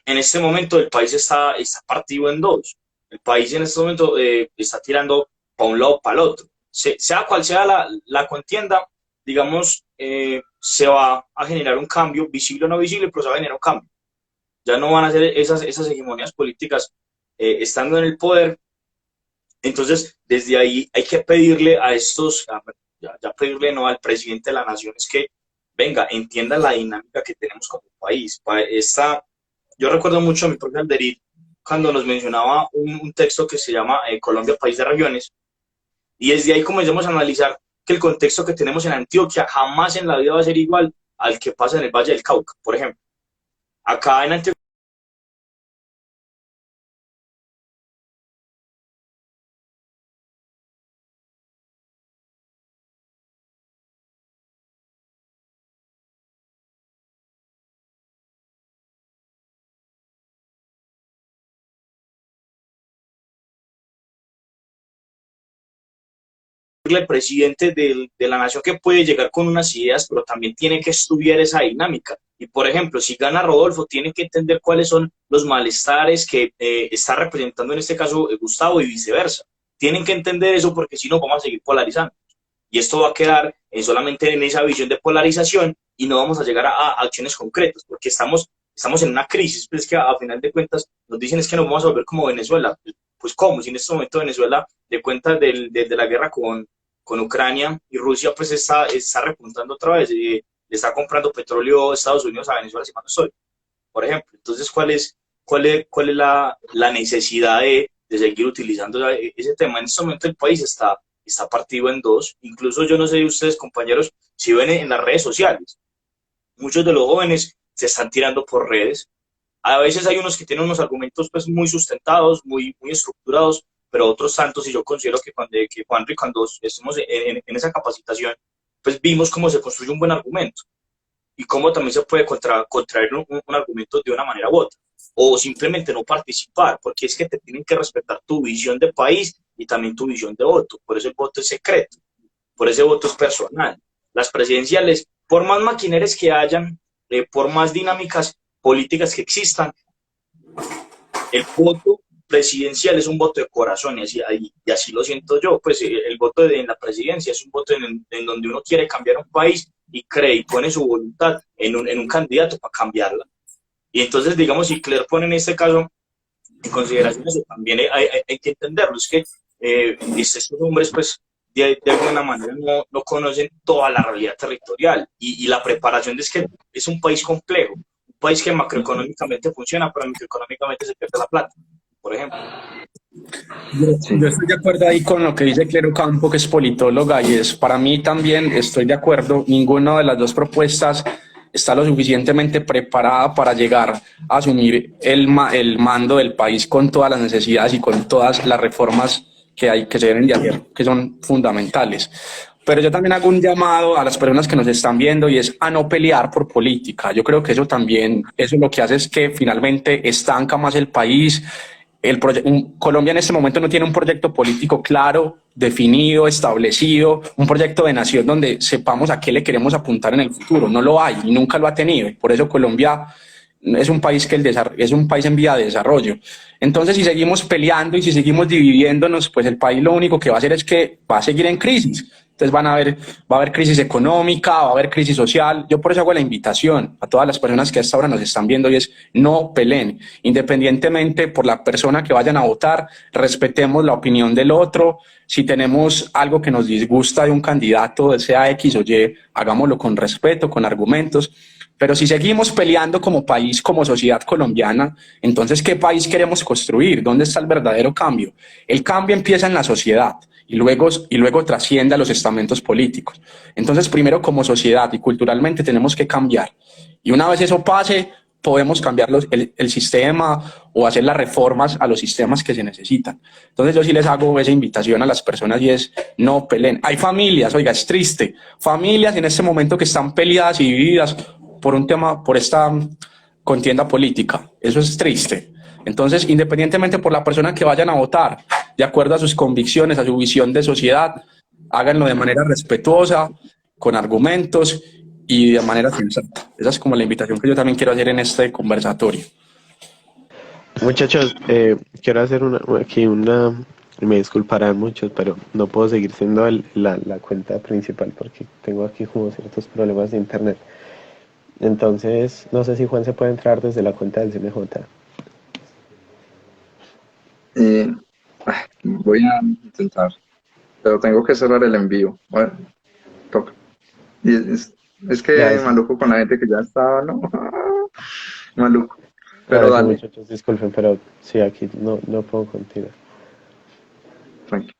[SPEAKER 5] en este momento el país está partido en dos. El país en este momento está tirando para un lado para el otro. Sea cual sea la contienda, digamos, se va a generar un cambio, visible o no visible, pero se va a generar un cambio. Ya no van a ser esas hegemonías políticas estando en el poder. Entonces, desde ahí hay que pedirle a estos, ya pedirle no al presidente de la nación, es que, venga, entienda la dinámica que tenemos como país. Yo recuerdo mucho a mi propio Alderit cuando nos mencionaba un texto que se llama Colombia, País de Regiones, y desde ahí comenzamos a analizar que el contexto que tenemos en Antioquia jamás en la vida va a ser igual al que pasa en el Valle del Cauca, por ejemplo. Acá en Antioquia el presidente de la nación que puede llegar con unas ideas, pero también tiene que estudiar esa dinámica. Y, por ejemplo, si gana Rodolfo, tiene que entender cuáles son los malestares que está representando en este caso Gustavo y viceversa. Tienen que entender eso porque si no vamos a seguir polarizando. Y esto va a quedar solamente en esa visión de polarización y no vamos a llegar a acciones concretas porque estamos en una crisis. Pues es que a final de cuentas nos dicen es que nos vamos a volver como Venezuela. Pues ¿cómo? Si en este momento Venezuela, de cuentas de la guerra con Ucrania y Rusia, pues está repuntando otra vez, le está comprando petróleo Estados Unidos a Venezuela, si mal no estoy, por ejemplo. Entonces, ¿cuál es la necesidad de seguir utilizando ese tema? En este momento el país está partido en dos. Incluso yo no sé de ustedes, compañeros, si ven en las redes sociales, muchos de los jóvenes se están tirando por redes. A veces hay unos que tienen unos argumentos pues muy sustentados, muy estructurados, pero otros tantos, y yo considero que cuando estemos en esa capacitación, pues vimos cómo se construye un buen argumento y cómo también se puede contraer un argumento de una manera u otra, o simplemente no participar, porque es que te tienen que respetar tu visión de país y también tu visión de voto. Por eso el voto es secreto, por ese voto es personal. Las presidenciales, por más maquineres que hayan, por más dinámicas políticas que existan, el voto presidencial es un voto de corazón, y así lo siento yo. Pues el voto en la presidencia es un voto en donde uno quiere cambiar un país y cree y pone su voluntad en un candidato para cambiarla. Y entonces, digamos, si Claire pone en este caso en consideración eso, también hay que entenderlo. Es que estos hombres, pues, de alguna manera no conocen toda la realidad territorial y la preparación es que es un país complejo, un país que macroeconómicamente funciona, pero microeconómicamente se pierde la plata, por ejemplo.
[SPEAKER 6] Yo estoy de acuerdo ahí con lo que dice Claire Ocampo, que es politóloga, y para mí también estoy de acuerdo. Ninguna de las dos propuestas está lo suficientemente preparada para llegar a asumir el mando del país con todas las necesidades y con todas las reformas que se deben de hacer, que son fundamentales. Pero yo también hago un llamado a las personas que nos están viendo, y es a no pelear por política. Yo creo que eso lo que hace es que finalmente estanca más el país. Colombia en este momento no tiene un proyecto político claro, definido, establecido, un proyecto de nación donde sepamos a qué le queremos apuntar en el futuro. No lo hay y nunca lo ha tenido. Por eso Colombia es un país es un país en vía de desarrollo. Entonces, si seguimos peleando y si seguimos dividiéndonos, pues el país lo único que va a hacer es que va a seguir en crisis. Entonces va a haber crisis económica, va a haber crisis social. Yo por eso hago la invitación a todas las personas que a esta hora nos están viendo, y es: no peleen. Independientemente por la persona que vayan a votar, respetemos la opinión del otro. Si tenemos algo que nos disgusta de un candidato, sea X o Y, hagámoslo con respeto, con argumentos. Pero si seguimos peleando como país, como sociedad colombiana, entonces ¿qué país queremos construir? ¿Dónde está el verdadero cambio? El cambio empieza en la sociedad y luego trasciende a los estamentos políticos. Entonces, primero como sociedad y culturalmente tenemos que cambiar. Y una vez eso pase, podemos cambiar el sistema o hacer las reformas a los sistemas que se necesitan. Entonces yo sí les hago esa invitación a las personas, y es: no peleen. Hay familias, oiga, es triste, familias en este momento que están peleadas y divididas por un tema, por esta contienda política. Eso es triste. Entonces, independientemente por la persona que vayan a votar, de acuerdo a sus convicciones, a su visión de sociedad, háganlo de manera respetuosa, con argumentos y de manera sensata. Esa es como la invitación que yo también quiero hacer en este conversatorio.
[SPEAKER 4] Muchachos, quiero hacer me disculparán muchos, pero no puedo seguir siendo la cuenta principal porque tengo aquí como ciertos problemas de internet. Entonces, no sé si Juan se puede entrar desde la cuenta del CNJ.
[SPEAKER 7] Voy a intentar, pero tengo que cerrar el envío. Bueno, toca. Y es que
[SPEAKER 4] Ya,
[SPEAKER 7] maluco con la gente que ya estaba, ¿no? Maluco. Pero
[SPEAKER 4] sí,
[SPEAKER 7] dale,
[SPEAKER 4] muchachos, disculpen, pero sí, aquí no puedo continuar.
[SPEAKER 7] tranquilo.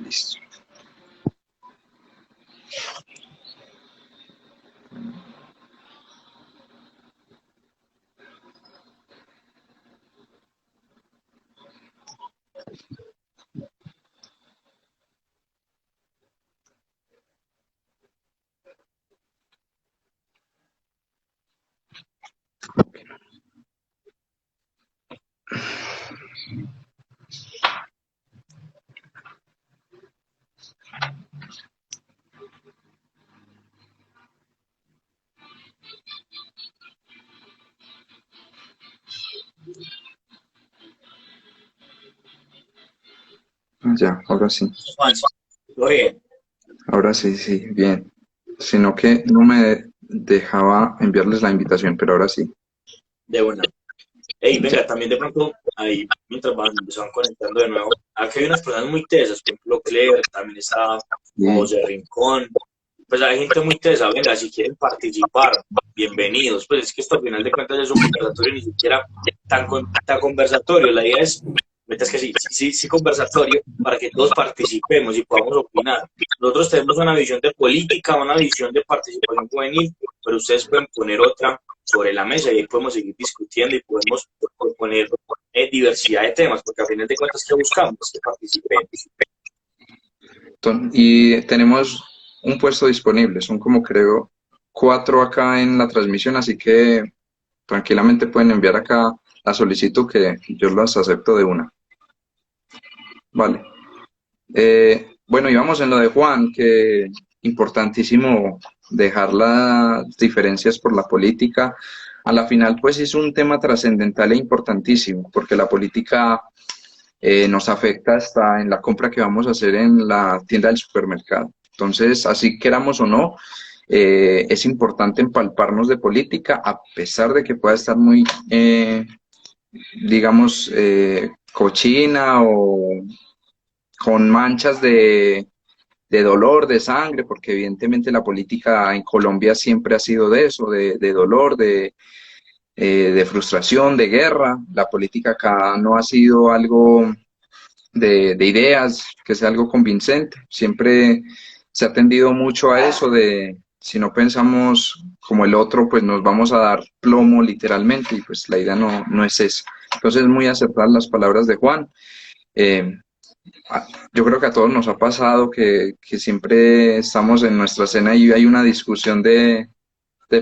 [SPEAKER 7] Listo. Ya, ahora sí.
[SPEAKER 5] Juan, ¿todo bien?
[SPEAKER 7] Ahora sí, sí, bien. Sino que no me dejaba enviarles la invitación, pero ahora sí.
[SPEAKER 5] De una. Ey,
[SPEAKER 7] Ya.
[SPEAKER 5] venga, también de pronto, ahí, mientras se van conectando de nuevo, aquí hay unas personas muy tesas, por ejemplo, Claire, también está
[SPEAKER 7] Bien.
[SPEAKER 5] José Rincón, pues hay gente muy tesa, venga, si quieren participar, bienvenidos, pues es que esto al final de cuentas es un conversatorio, ni siquiera tan conversatorio, la idea es, es que sí conversatorio, para que todos participemos y podamos opinar. Nosotros tenemos una visión de política, una visión de participación juvenil, pero ustedes pueden poner otra sobre la mesa y ahí podemos seguir discutiendo y podemos proponer diversidad de temas, porque al final de cuentas, ¿qué buscamos? Que participemos.
[SPEAKER 7] Y tenemos un puesto disponible, son como creo 4 acá en la transmisión, así que tranquilamente pueden enviar acá la solicitud que yo las acepto de una. Vale. Bueno, y vamos en lo de Juan, que importantísimo dejar las diferencias por la política. A la final, pues es un tema trascendental e importantísimo, porque la política nos afecta hasta en la compra que vamos a hacer en la tienda del supermercado. Entonces, así queramos o no, es importante empalparnos de política, a pesar de que pueda estar muy, digamos, cochina o con manchas de dolor, de sangre, porque evidentemente la política en Colombia siempre ha sido de eso, de dolor, de frustración, de guerra. La política acá no ha sido algo de ideas, que sea algo convincente. Siempre se ha tendido mucho a eso de si no pensamos como el otro, pues nos vamos a dar plomo literalmente y pues la idea no es esa. Entonces, muy acertar las palabras de Juan. Yo creo que a todos nos ha pasado que siempre estamos en nuestra cena y hay una discusión de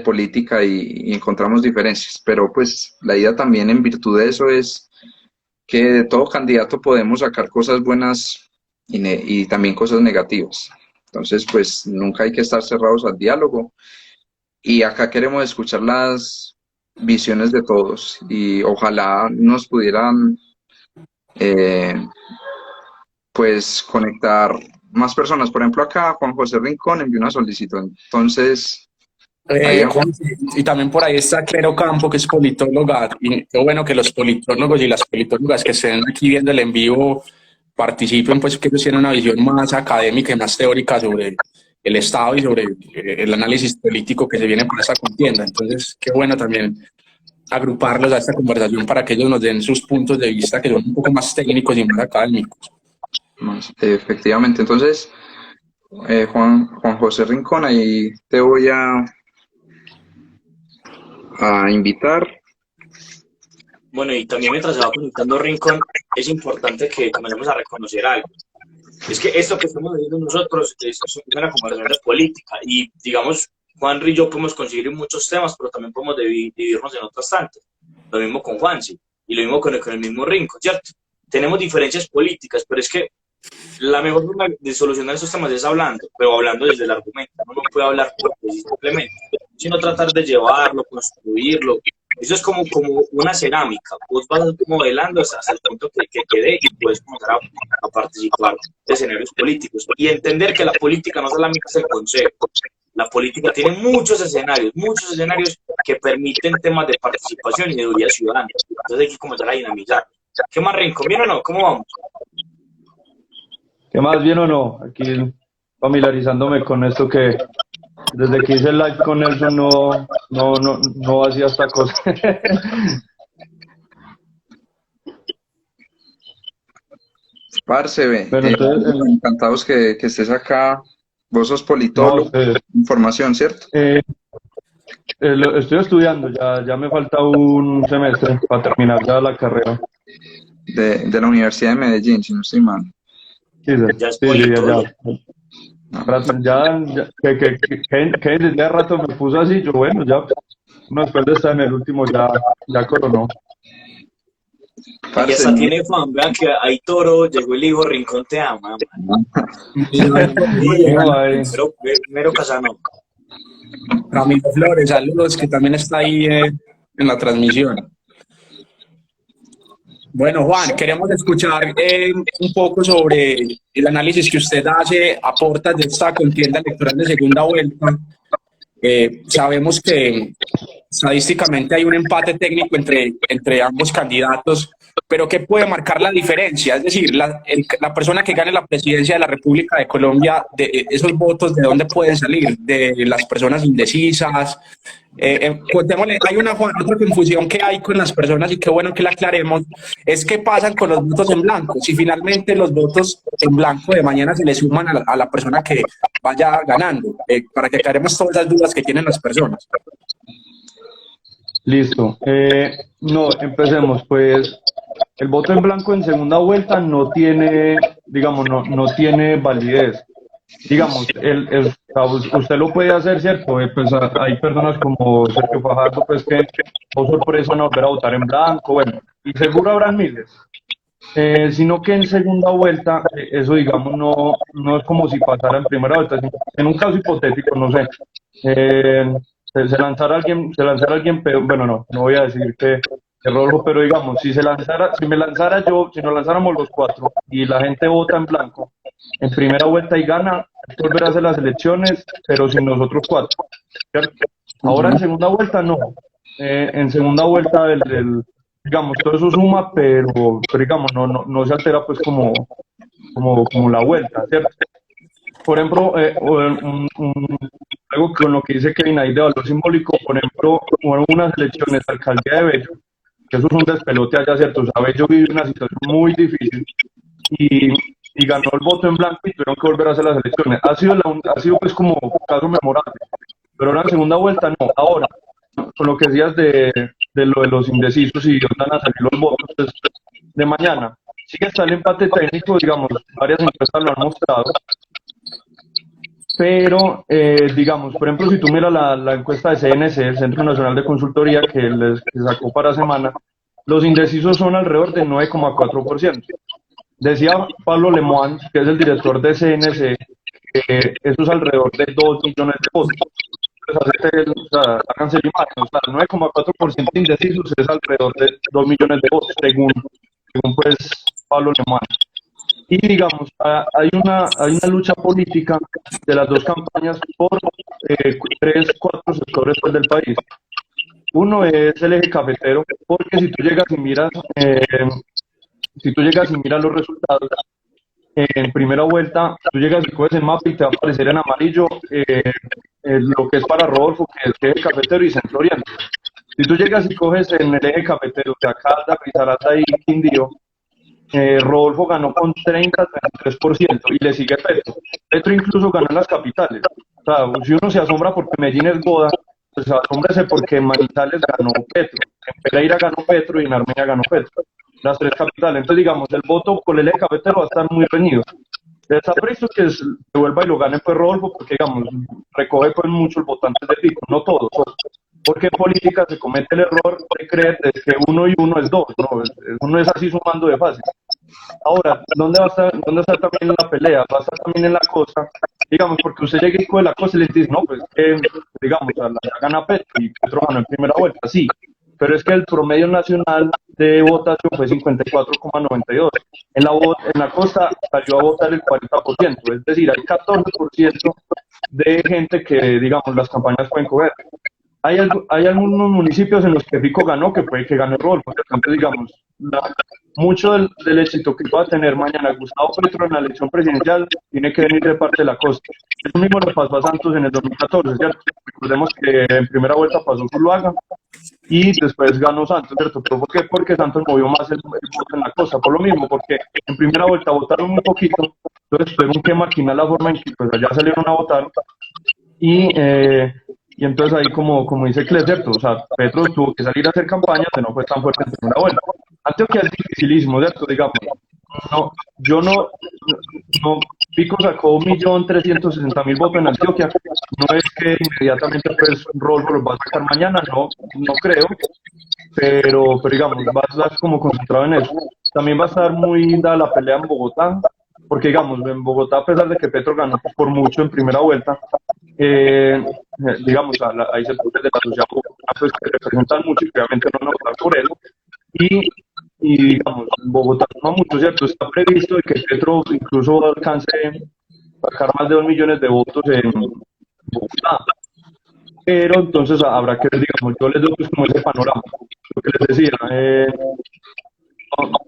[SPEAKER 7] política y encontramos diferencias, pero pues la idea también en virtud de eso es que de todo candidato podemos sacar cosas buenas y también cosas negativas. Entonces, pues nunca hay que estar cerrados al diálogo. Y acá queremos escuchar las visiones de todos y ojalá nos pudieran eh, pues conectar más personas. Por ejemplo, acá Juan José Rincón envió una solicitud. Entonces, ahí
[SPEAKER 6] Juan, y también por ahí está Clero Campo, que es politóloga, y qué bueno que los politólogos y las politólogas que estén aquí viendo el en vivo participen, pues que ellos tienen una visión más académica y más teórica sobre el Estado y sobre el análisis político que se viene por esa contienda. Entonces, qué bueno también agruparlos a esta conversación para que ellos nos den sus puntos de vista que son un poco más técnicos y más académicos.
[SPEAKER 7] Efectivamente, entonces, Juan José Rincón, ahí te voy a invitar.
[SPEAKER 5] Bueno, y también mientras se va conectando Rincón, es importante que comencemos a reconocer algo. Es que esto que estamos viendo nosotros es una conversación política y, digamos, Juan y yo podemos conseguir muchos temas, pero también podemos dividirnos en otros tantos. Lo mismo con Juansi y lo mismo con el mismo Rincón, ¿cierto? Tenemos diferencias políticas, pero es que la mejor forma de solucionar esos temas es hablando, pero hablando desde el argumento. Uno no puede hablar simplemente, sino tratar de llevarlo, construirlo. Eso es como una cerámica. Vos vas modelando hasta el punto que quede y puedes comenzar a participar de escenarios políticos. Y entender que la política no solamente es el consejo. La política tiene muchos escenarios que permiten temas de participación y de unidad ciudadana. Entonces hay que comenzar a dinamizar. ¿Qué más, Rincón? ¿Bien o no? ¿Cómo vamos?
[SPEAKER 8] ¿Qué más, bien o no? Aquí familiarizándome con esto que desde que hice el live con Nelson no hacía esta cosa.
[SPEAKER 7] Parce, ve,
[SPEAKER 8] Bueno, entonces,
[SPEAKER 7] encantados que estés acá. Vos sos politólogo, información, ¿cierto?
[SPEAKER 8] Estoy estudiando, ya me falta un semestre para terminar ya la carrera.
[SPEAKER 7] De la Universidad de Medellín, si no estoy mal.
[SPEAKER 8] Sí, que desde hace rato me puso así, yo bueno, ya, no, después de estar en el último ya coronó.
[SPEAKER 5] Y hasta tiene fan, vean que ahí Toro, llegó el hijo, Rincón te ama. Mero Casanova.
[SPEAKER 6] Ramiro Flores, saludos, que también está ahí en la transmisión. Bueno, Juan, queremos escuchar un poco sobre el análisis que usted hace, aporta de esta contienda electoral de segunda vuelta. Sabemos que estadísticamente hay un empate técnico entre ambos candidatos, pero ¿qué puede marcar la diferencia? Es decir, la persona que gane la presidencia de la República de Colombia, de esos votos, ¿de dónde pueden salir? ¿De las personas indecisas? Contémosle, hay otra confusión que hay con las personas y qué bueno que la aclaremos, es qué pasa con los votos en blanco. Si finalmente los votos en blanco de mañana se le suman a la persona que vaya ganando, para que aclaremos todas las dudas que tienen las personas.
[SPEAKER 8] Listo. No, empecemos. Pues el voto en blanco en segunda vuelta no tiene, digamos, no tiene validez. Digamos, usted lo puede hacer, ¿cierto? Pues hay personas como Sergio Fajardo, pues que por sorpresa no volver a votar en blanco, bueno, y seguro habrán miles. Sino que en segunda vuelta, eso digamos no es como si pasara en primera vuelta. En un caso hipotético, no sé, se lanzara alguien, pero bueno, no voy a decir que rojo, pero digamos, si me lanzara yo, si nos lanzáramos los cuatro y la gente vota en blanco en primera vuelta y gana, volver a hacer las elecciones, pero sin nosotros cuatro, ¿cierto? Ahora en segunda vuelta no. En segunda vuelta digamos, todo eso suma, pero digamos, no se altera pues como la vuelta, ¿cierto? Por ejemplo, algo con lo que dice Kevin ahí de valor simbólico, por ejemplo, hubo unas elecciones de alcaldía de Bello, que eso es un despelote allá, ¿cierto? O sea, Bello vive una situación muy difícil y ganó el voto en blanco y tuvieron que volver a hacer las elecciones. Ha sido pues como un caso memorable, pero ahora en segunda vuelta no. Ahora, con lo que decías de lo de los indecisos y dónde van a salir los votos, pues, de mañana, sí que está el empate técnico, digamos, varias encuestas lo han mostrado, pero, digamos, por ejemplo, si tú miras la encuesta de CNC, el Centro Nacional de Consultoría, que sacó para semana, los indecisos son alrededor del 9,4%. Decía Pablo Lemoine, que es el director de CNC, eso es alrededor de 2 millones de votos. O sea, háganse la imagen, o sea, el 9,4% de indecisos es alrededor de 2 millones de votos, según pues Pablo Lemán. Y digamos, hay una lucha política de las dos campañas por 3, 4 sectores pues, del país. Uno es el eje cafetero, porque si tú llegas y miras los resultados, en primera vuelta, tú llegas y coges el mapa y te va a aparecer en amarillo lo que es para Rodolfo, que es eje cafetero y centro oriente. Si tú llegas y coges en el eje cafetero de acá, de Risaralda y Quindío, Rodolfo ganó con 30-33% y le sigue Petro. Petro incluso ganó en las capitales. O sea, si uno se asombra porque Medellín es Goda, pues asómbrese porque en Manizales ganó Petro, en Pereira ganó Petro y en Armenia ganó Petro. Las 3 capitales. Entonces, digamos, el voto por el eje cafetero va a estar muy reñido. Está previsto que se vuelva y lo gane pues Rodolfo, porque, digamos, recoge pues muchos votantes de Pico, no todos. Porque en política se comete el error de creer que 1 y 1 es 2, no, uno es así sumando de fácil. Ahora, ¿dónde está también la pelea? Va a estar también en la costa, digamos, porque usted llega y coge la costa y le dice, no, pues, digamos, la gana Petro y Petro ganó en primera vuelta, sí, pero es que el promedio nacional de votación fue 54,92. En la costa salió a votar el 40%, es decir, hay 14% de gente que, digamos, las campañas pueden coger. Hay algunos municipios en los que Fico ganó, que puede que gane Rodolfo. Entonces, digamos, mucho del éxito que va a tener mañana Gustavo Petro en la elección presidencial tiene que venir de parte de la costa. Eso mismo le pasó a Santos en el 2014, ¿cierto? Recordemos que en primera vuelta pasó Zuluaga y después ganó Santos, ¿cierto? ¿Pero por qué? Porque Santos movió más el voto en la costa, por lo mismo, porque en primera vuelta votaron muy poquito, entonces tuvieron que maquinar la forma en que pues, allá salieron a votar y entonces ahí como dice Cles, ¿cierto? O sea, Petro tuvo que salir a hacer campaña, que no fue tan fuerte en primera vuelta. Antioquia es dificilísimo, ¿cierto? Digamos, Pico sacó 1.360.000 votos en Antioquia, no es que inmediatamente pues Rodolfo los va a sacar mañana, no creo, pero digamos, va a estar como concentrado en eso. También va a estar muy linda la pelea en Bogotá, porque digamos, en Bogotá, a pesar de que Petro ganó por mucho en primera vuelta, digamos, hay sectores de la sociedad pues, que representan mucho y obviamente no van a votar por él. Y digamos, Bogotá no mucho, ¿cierto? Está previsto de que Petro incluso alcance sacar más de 2 millones de votos en Bogotá. Pero entonces habrá que ver, digamos, yo les doy pues, como ese panorama, lo que les decía.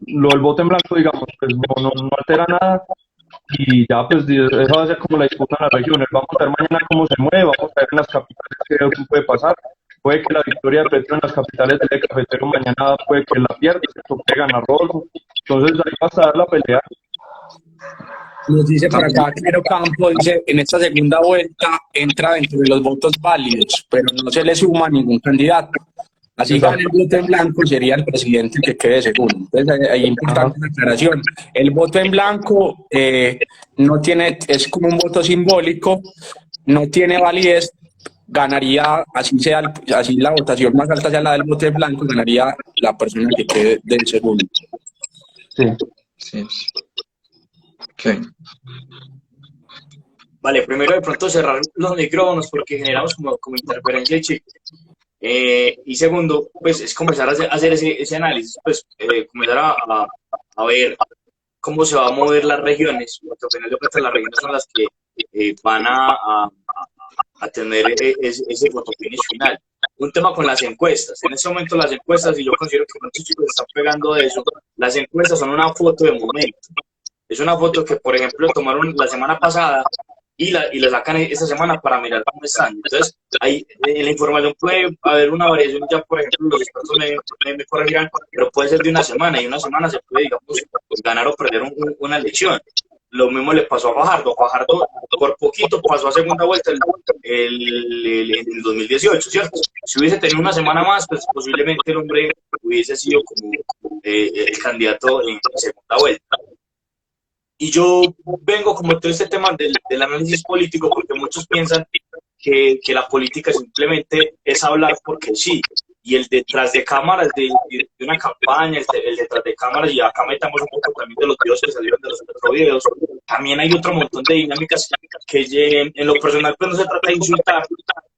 [SPEAKER 8] Lo del voto en blanco, digamos, pues no altera nada. Y ya, pues, esa va a ser como la disputa en las regiones. Vamos a ver mañana cómo se mueve, vamos a ver en las capitales qué puede pasar. Puede que la victoria de Petro en las capitales del eje cafetero mañana puede que la pierda, ¿cierto? Puede ganar Rodolfo. Entonces, ahí va a estar la pelea.
[SPEAKER 6] Nos dice por acá Clero Campo, dice, en esta segunda vuelta entra dentro de los votos válidos, pero no se le suma ningún candidato. Así gana el voto en blanco, sería el presidente que quede segundo. Entonces, hay importante una aclaración. El voto en blanco no tiene, es como un voto simbólico, no tiene validez, ganaría, así la votación más alta sea la del voto en blanco, ganaría la persona que quede del segundo.
[SPEAKER 7] Sí. Okay.
[SPEAKER 5] Vale, primero de pronto cerrar los micrófonos porque generamos como interferencia, chicos. Y segundo, pues es comenzar a hacer ese análisis, pues comenzar a ver cómo se va a mover las regiones, porque al final de cuentas las regiones son las que van a tener ese fotofinish final. Un tema con las encuestas. En este momento las encuestas, y yo considero que muchos chicos están pegando de eso, las encuestas son una foto de momento. Es una foto que, por ejemplo, tomaron la semana pasada y la sacan esta semana para mirar cómo están. Entonces, ahí en la información puede haber una variación, ya por ejemplo, los expertos me corregirán, pero puede ser de una semana, y una semana se puede, digamos, ganar o perder una elección. Lo mismo le pasó a Fajardo. Fajardo por poquito pasó a segunda vuelta el 2018, ¿cierto? Si hubiese tenido una semana más, pues posiblemente el hombre hubiese sido como el candidato en segunda vuelta. Y yo vengo como todo este tema del análisis político porque muchos piensan que la política simplemente es hablar porque sí. y el detrás de cámaras de una campaña, el detrás de cámaras, y acá metamos un poco también de los videos que salieron de los otros videos, también hay otro montón de dinámicas que en lo personal pues no se trata de insultar,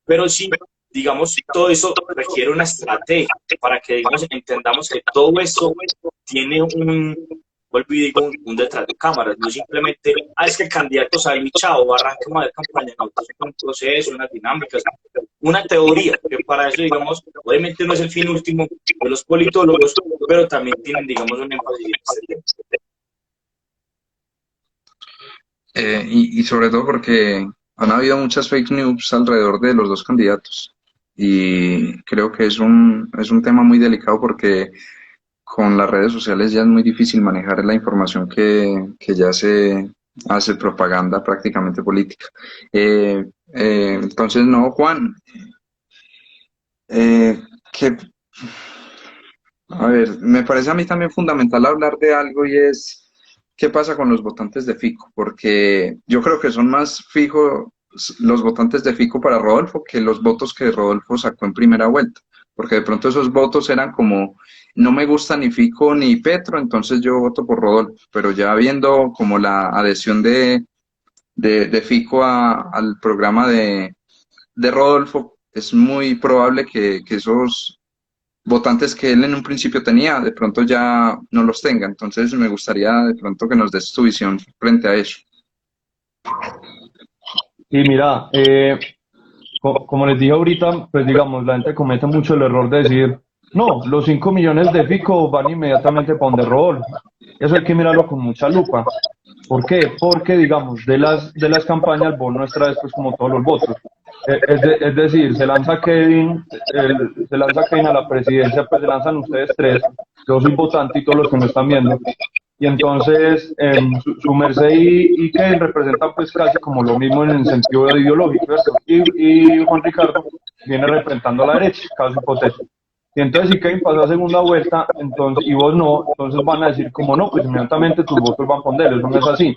[SPEAKER 5] pero sí, digamos, todo eso requiere una estrategia para que, digamos, entendamos que todo eso tiene vuelvo y digo, un detrás de cámaras, no simplemente, es que el candidato sale y chao, arranquemos de campaña, no, es un proceso, unas dinámicas, una teoría, que para eso, digamos, obviamente no es el fin último de los politólogos, pero también tienen, digamos, un énfasis en este tema.
[SPEAKER 7] Y sobre todo porque han habido muchas fake news alrededor de los dos candidatos y creo que es un tema muy delicado porque con las redes sociales ya es muy difícil manejar la información que ya se hace propaganda prácticamente política. Entonces, no, Juan, a ver, me parece a mí también fundamental hablar de algo y es qué pasa con los votantes de Fico, porque yo creo que son más fijos los votantes de Fico para Rodolfo que los votos que Rodolfo sacó en primera vuelta, porque de pronto esos votos eran como no me gusta ni Fico ni Petro, entonces yo voto por Rodolfo, pero ya viendo como la adhesión de Fico al programa de Rodolfo, es muy probable que esos votantes que él en un principio tenía, de pronto ya no los tenga. Entonces me gustaría de pronto que nos des tu visión frente a eso.
[SPEAKER 8] Y mira, como les dije ahorita, pues digamos, la gente comete mucho el error de decir, no, los 5 millones de Fico van inmediatamente para donde Rodolfo. Eso hay que mirarlo con mucha lupa. ¿Por qué? Porque, digamos, de las campañas, vos no extraes pues como todos los votos. Es decir, se lanza Kevin a la presidencia, pues se lanzan ustedes tres, yo soy votante y todos los que me están viendo. Y entonces, su merced y Kevin representan pues casi como lo mismo en el sentido ideológico, ¿cierto? Y Juan Ricardo viene representando a la derecha, caso hipotético. Y entonces si Kevin pasa a segunda vuelta, entonces, y vos no, entonces van a decir como no, pues inmediatamente tus votos van con él, eso no es así.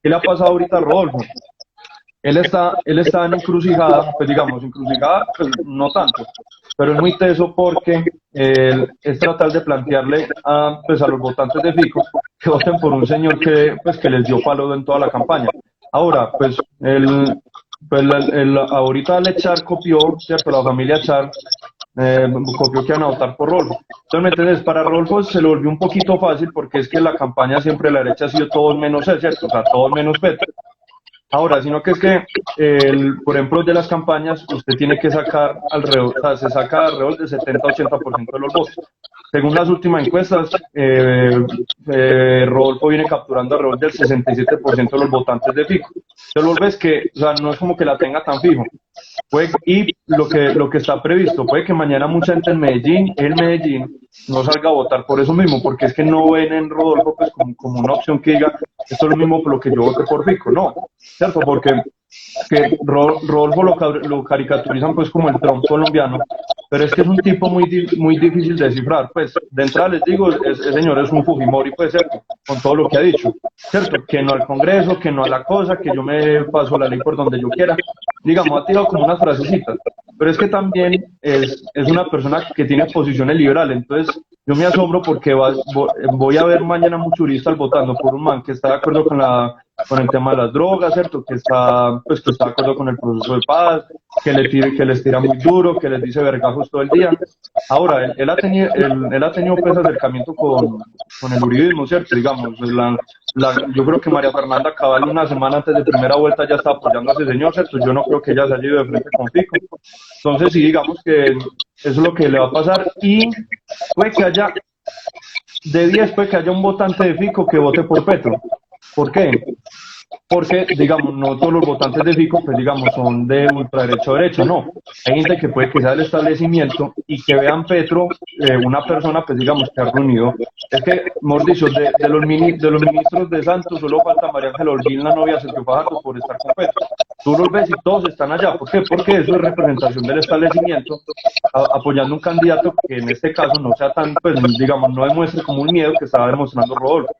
[SPEAKER 8] ¿Qué le ha pasado ahorita a Rodolfo? Él está en encrucijada, pues digamos, encrucijada, pues no tanto, pero es muy teso porque es tratar de plantearle pues a los votantes de Fico que voten por un señor que les dio palo en toda la campaña. Ahora, pues ahorita el Char copió, ¿cierto? La familia Char copió que van a votar por Rodolfo. Entonces, ¿me entiendes? Para Rodolfo se lo volvió un poquito fácil porque es que la campaña siempre la derecha ha sido todos menos él, ¿cierto? O sea, todos menos Petro. Ahora, sino que es que, por ejemplo, de las campañas, usted tiene que sacar alrededor, o sea, se saca alrededor del 70-80% de los votos. Según las últimas encuestas, Rodolfo viene capturando alrededor del 67% de los votantes de Fico. Entonces, lo ves que, o sea, no es como que la tenga tan fijo. Y lo que está previsto, puede que mañana mucha gente en Medellín no salga a votar por eso mismo, porque es que no ven en Rodolfo pues como una opción que diga, esto es lo mismo por lo que yo voté por Fico, no, ¿cierto? Porque que Rodolfo lo caricaturizan pues como el Trump colombiano, pero es que es un tipo muy difícil de descifrar, pues de entrada les digo, ese señor es un Fujimori, pues cierto, con todo lo que ha dicho, cierto, que no al Congreso, que no a la cosa, que yo me paso la ley por donde yo quiera, digamos, ha tirado como unas frasecitas, pero es que también es una persona que tiene posiciones liberales, entonces yo me asombro porque voy a ver mañana muchos juristas votando por un man que está de acuerdo con el tema de las drogas, ¿cierto? Que está de acuerdo con el proceso de paz, que les tira muy duro, que les dice vergajos todo el día. Ahora, él ha tenido pues acercamiento con el uribismo, ¿cierto? Digamos, yo creo que María Fernanda Cabal una semana antes de primera vuelta ya está apoyando a ese señor, ¿cierto? Yo no creo que ella se haya ido de frente con Fico. Entonces, sí, digamos que eso es lo que le va a pasar y puede que haya, de 10 puede que haya un votante de Fico que vote por Petro. ¿Por qué? Porque, digamos, no todos los votantes de Fico, pues digamos, son de ultraderecha o derecha, no. Hay gente que puede que sea del establecimiento y que vean Petro, una persona, pues digamos, que ha reunido. Es que, mejor dicho, de los ministros de Santos, solo falta María Ángela Holguín, la novia de Sergio Fajardo, por estar con Petro. Tú los ves y todos están allá. ¿Por qué? Porque eso es representación del establecimiento, apoyando un candidato que en este caso no sea tan, pues digamos, no demuestre como un miedo que estaba demostrando Rodolfo.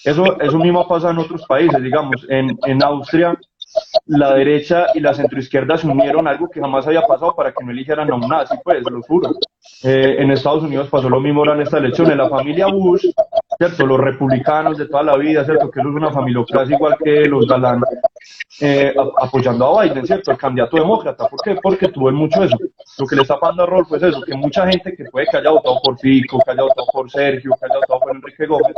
[SPEAKER 8] Eso mismo pasa en otros países, digamos, en Austria la derecha y la centroizquierda se unieron, algo que jamás había pasado para que no eligieran a un nazi, pues, lo juro. En Estados Unidos pasó lo mismo ahora en esta elección. En la familia Bush, ¿cierto? Los republicanos de toda la vida, ¿cierto? Que eso es una familiocracia igual que los Galán, apoyando a Biden, ¿cierto? El candidato demócrata. ¿Por qué? Porque tuvo mucho eso. Lo que le está pasando a Rolfo es eso, que mucha gente que puede que haya votado por Fico, que haya votado por Sergio, que haya votado por Enrique Gómez,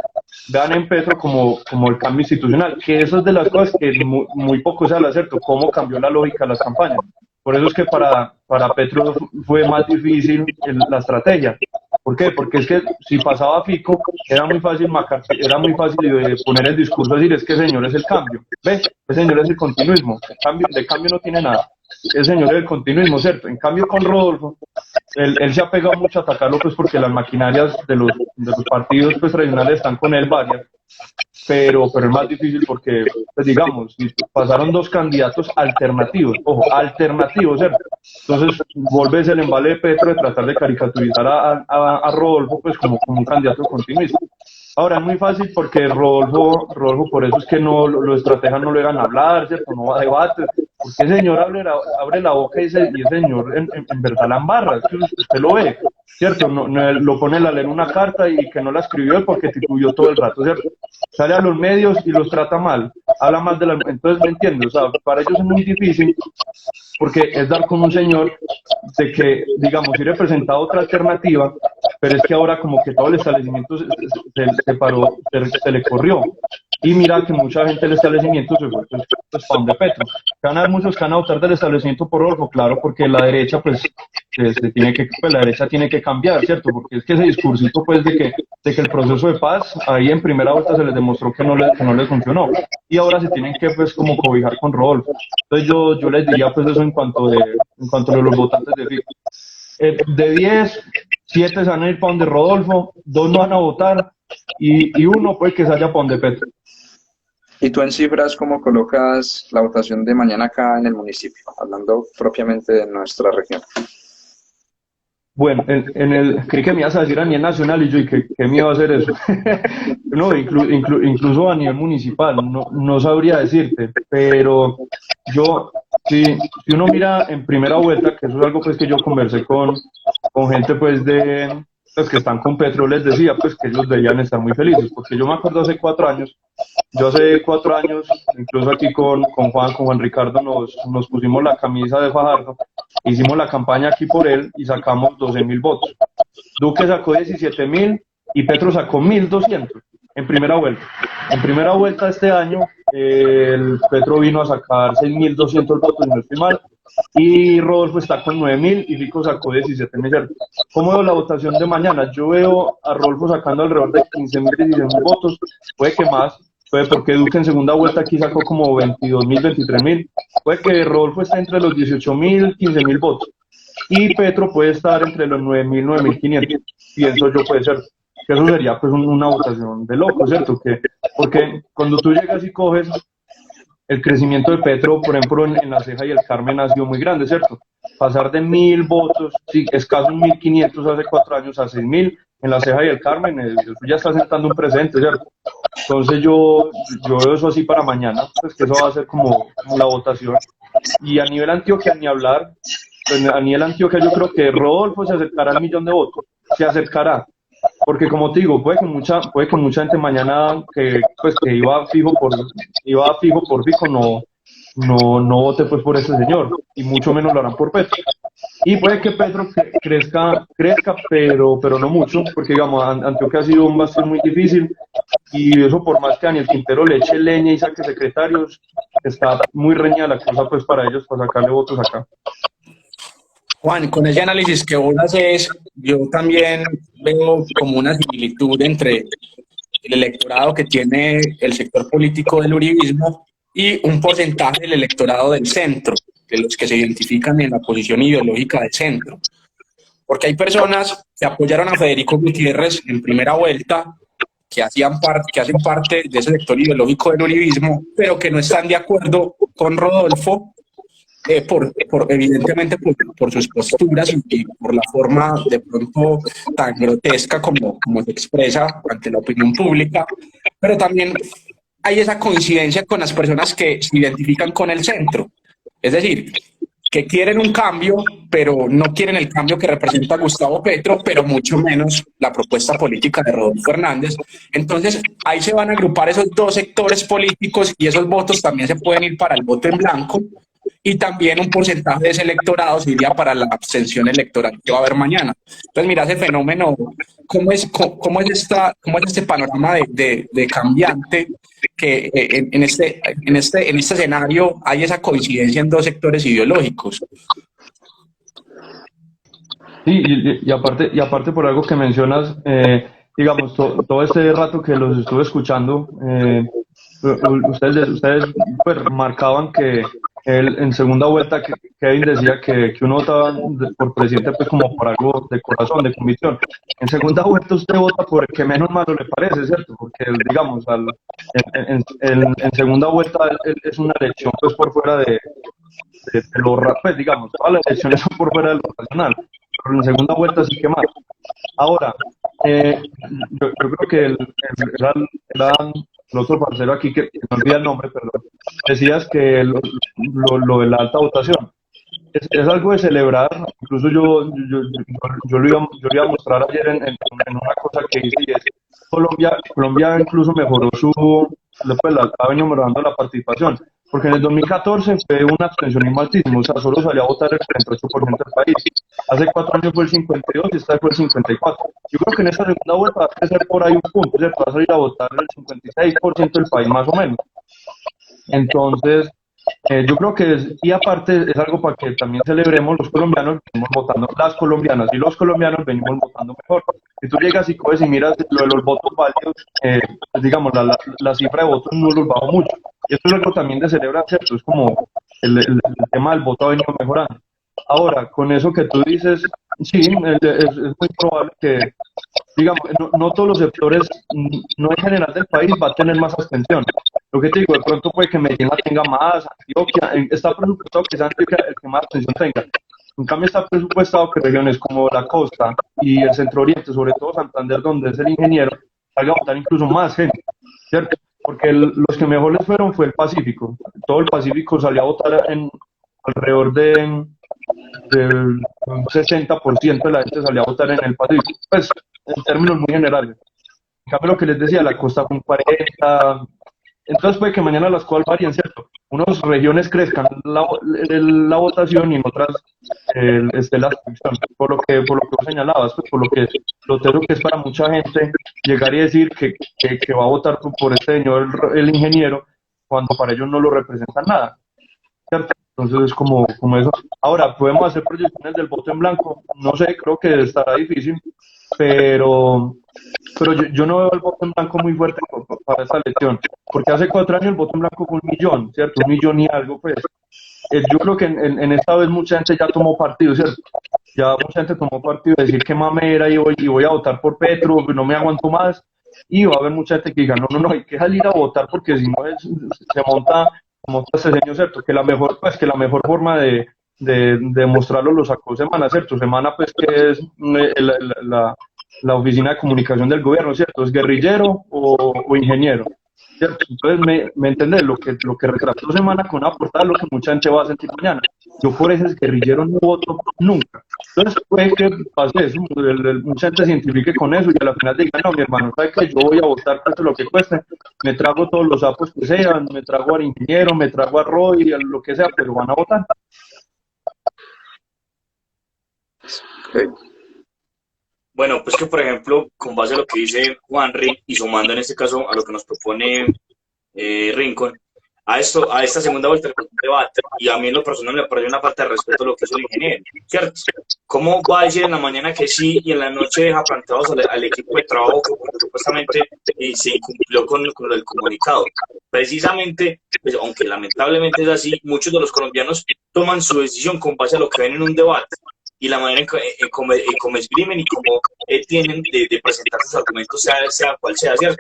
[SPEAKER 8] vean en Petro como el cambio institucional, que eso es de las cosas que muy poco se habla, ¿cierto? Cómo cambió la lógica de las campañas. Por eso es que para Petro fue más difícil la estrategia. ¿Por qué? Porque es que si pasaba Fico, era muy fácil poner el discurso y decir, es que señor es el cambio. ¿Ves? El señor es el continuismo. De cambio no tiene nada. El señor es el continuismo, ¿cierto? En cambio con Rodolfo, él se ha pegado mucho a atacarlo pues porque las maquinarias de los partidos pues tradicionales están con él varias. Pero es más difícil porque, pues digamos, pasaron dos candidatos alternativos, ojo, alternativos, ¿cierto? Entonces, vuelves el embale de Petro de tratar de caricaturizar a Rodolfo, pues como un candidato continuista. Ahora, es muy fácil porque Rodolfo, por eso es que los estrategas no le dejan hablar, ¿cierto? No va a debates, porque el señor abre la boca y el señor en verdad la embarra, es que usted lo ve, ¿cierto? Lo pone a leer una carta y que no la escribió porque titubió todo el rato, ¿cierto? Sale a los medios y los trata mal, habla mal de la... Entonces, ¿me entiendes? O sea, para ellos es muy difícil porque es dar con un señor de que, digamos, sí representa otra alternativa, pero es que ahora como que todo el establecimiento se le corrió. Y mira que mucha gente del establecimiento se fue pues para donde Petro. Van a haber muchos que van a votar del establecimiento por Rodolfo, claro, porque la derecha pues la derecha tiene que cambiar, ¿cierto? Porque es que ese discursito pues de que el proceso de paz ahí en primera vuelta se les demostró que no les funcionó. Y ahora se tienen que pues como cobijar con Rodolfo. Entonces yo les diría pues eso en cuanto a los votantes de Fico. De 10, 7 se van a ir para donde Rodolfo, 2 no van a votar y 1 pues que se vaya para donde Petro.
[SPEAKER 7] ¿Y tú en cifras cómo colocas la votación de mañana acá en el municipio, hablando propiamente de nuestra región?
[SPEAKER 8] Bueno, creí que me ibas a decir a nivel nacional y yo, ¿y qué me iba a hacer eso? No, incluso a nivel municipal, no sabría decirte, pero yo, si uno mira en primera vuelta, que eso es algo pues que yo conversé con gente pues pues que están con Petro, les decía pues que ellos debían estar muy felices, porque yo me acuerdo hace 4 años, incluso aquí con Juan Ricardo nos pusimos la camisa de Fajardo, hicimos la campaña aquí por él y sacamos 12.000 votos. Duque sacó 17.000 y Petro sacó 1.200 en primera vuelta. En primera vuelta este año, el Petro vino a sacar 6.200 votos, no estoy mal, y Rodolfo está con 9.000 y Fico sacó 17.000. ¿Cómo veo la votación de mañana? Yo veo a Rodolfo sacando alrededor de 15.000, 16.000 votos, puede que más, porque Duque en segunda vuelta aquí sacó como 22.000, 23.000, puede que Rodolfo esté entre los 18.000, 15.000 votos, y Petro puede estar entre los 9.000, 9.500, pienso yo puede ser. Que eso sería pues una votación de loco, ¿cierto? Porque cuando tú llegas y coges el crecimiento de Petro, por ejemplo, en La Ceja y el Carmen ha sido muy grande, ¿cierto? Pasar de 1.000 votos, sí, escasos 1.500 hace 4 años a 6.000 en La Ceja y el Carmen, eso ya está sentando un presente, ¿cierto? Entonces yo veo eso así para mañana, pues que eso va a ser como la votación. Y a nivel Antioquia, ni hablar, pues a nivel Antioquia yo creo que Rodolfo se acercará al 1.000.000 de votos, se acercará. Porque como te digo, puede que mucha gente mañana que iba fijo por Fico no vote pues por ese señor, y mucho menos lo harán por Petro. Y puede que Petro crezca, pero no mucho, porque digamos, Antioquia ha sido un bastión muy difícil, y eso por más que Daniel Quintero le eche leña y saque secretarios, está muy reñida la cosa pues para ellos, para sacarle votos acá.
[SPEAKER 6] Juan, con ese análisis que vos haces, yo también veo como una similitud entre el electorado que tiene el sector político del uribismo y un porcentaje del electorado del centro, de los que se identifican en la posición ideológica de centro. Porque hay personas que apoyaron a Federico Gutiérrez en primera vuelta, que hacen parte de ese sector ideológico del uribismo, pero que no están de acuerdo con Rodolfo, evidentemente por sus posturas y por la forma de pronto tan grotesca como se expresa ante la opinión pública, pero también hay esa coincidencia con las personas que se identifican con el centro. Es decir, que quieren un cambio, pero no quieren el cambio que representa Gustavo Petro, pero mucho menos la propuesta política de Rodolfo Hernández. Entonces, ahí se van a agrupar esos dos sectores políticos y esos votos también se pueden ir para el voto en blanco y también un porcentaje de ese electorado se iría para la abstención electoral que va a haber mañana. Entonces, mira ese fenómeno, cómo es este panorama de cambiante que en este escenario hay esa coincidencia en dos sectores ideológicos.
[SPEAKER 8] Sí, y aparte por algo que mencionas, digamos, todo este rato que los estuve escuchando, ustedes pues, marcaban que en segunda vuelta Kevin decía que uno votaba por presidente pues como por algo de corazón, de convicción. En segunda vuelta usted vota por el que menos malo le parece, ¿cierto? Porque digamos, en segunda vuelta es una elección pues por fuera de lo pues digamos, todas las elecciones son por fuera de lo racional, pero en segunda vuelta sí que más. Ahora, yo creo que era el otro parcero aquí, que no olvida el nombre, perdón, decías que lo de la alta votación es algo de celebrar. Incluso yo lo iba a mostrar ayer en una cosa que hice, y es Colombia incluso mejoró ha venido mejorando la participación, porque en el 2014 fue un abstencionismo altísimo, o sea, solo salía a votar el 38% del país. Hace 4 años fue el 52% y esta vez fue el 54%. Yo creo que en esta segunda vuelta va a crecer por ahí un punto, ¿cierto? Va a salir a votar el 56% del país más o menos. Entonces, yo creo que y aparte es algo para que también celebremos. Los colombianos venimos votando, las colombianas y los colombianos venimos votando mejor. Si tú llegas y coges y miras lo de los votos válidos, pues digamos, la cifra de votos nulos bajó mucho. Y esto es algo también de celebrar, ¿cierto? Es como el tema del voto ha venido mejorando. Ahora, con eso que tú dices, sí, es muy probable que, digamos, no todos los sectores, no en general del país, va a tener más abstención. Lo que te digo, de pronto puede que Medellín la tenga más, Antioquia, está presupuestado que sea Antioquia el que más abstención tenga. En cambio, está presupuestado que regiones como la costa y el centro oriente, sobre todo Santander, donde es el ingeniero, salga a votar incluso más gente, ¿cierto? Porque los que mejor les fueron fue el Pacífico. Todo el Pacífico salió a votar alrededor del 60% de la gente salió a votar en el Pacífico, pues en términos muy generales. En cambio, lo que les decía, la costa fue un 40%. Entonces puede que mañana las cosas varíen, ¿cierto? Unas regiones crezcan la votación y en otras esté la abstención. Por lo que vos señalabas, pues, por lo que es para mucha gente llegar y decir que va a votar por este señor, el ingeniero, cuando para ellos no lo representa nada, ¿cierto? Entonces es como eso. Ahora, ¿podemos hacer proyecciones del voto en blanco? No sé, creo que estará difícil, pero yo no veo el voto en blanco muy fuerte para esta elección, porque hace 4 años el voto en blanco fue 1 millón, ¿cierto? 1 millón y algo, pues. Yo creo que en esta vez mucha gente ya tomó partido, ¿cierto? Ya mucha gente tomó partido de decir que mamera y voy a votar por Petro, no me aguanto más, y va a haber mucha gente que diga, no, hay que salir a votar porque si no se monta este señor, ¿cierto? Que la mejor forma de mostrarlo lo sacó Semana, ¿cierto? Semana, pues, que es la oficina de comunicación del gobierno, ¿cierto? ¿Es guerrillero o ingeniero? ¿Cierto? Entonces, ¿me entendés? Lo que retrató Semana con una portada, lo que mucha gente va a sentir mañana. Yo por ese guerrillero no voto nunca. Entonces, puede que pase eso, mucha gente se identifique con eso y a la final diga, no, mi hermano, ¿sabes qué? Yo voy a votar cueste lo que cueste, me trago todos los sapos que sean, me trago al ingeniero, me trago a Roy, a lo que sea, pero van a votar.
[SPEAKER 5] Okay. Bueno, pues que por ejemplo, con base a lo que dice Juanri y sumando en este caso a lo que nos propone Rincon, a esta segunda vuelta del debate, y a mí en lo personal me parece una falta de respeto a lo que es el ingeniero, ¿cierto? ¿Cómo va a decir en la mañana que sí y en la noche deja planteados al equipo de trabajo que supuestamente se incumplió con lo del comunicado? Precisamente, pues, aunque lamentablemente es así, muchos de los colombianos toman su decisión con base a lo que ven en un debate y la manera en cómo esgrimen y cómo tienen de presentar sus argumentos, sea cual sea, ¿cierto?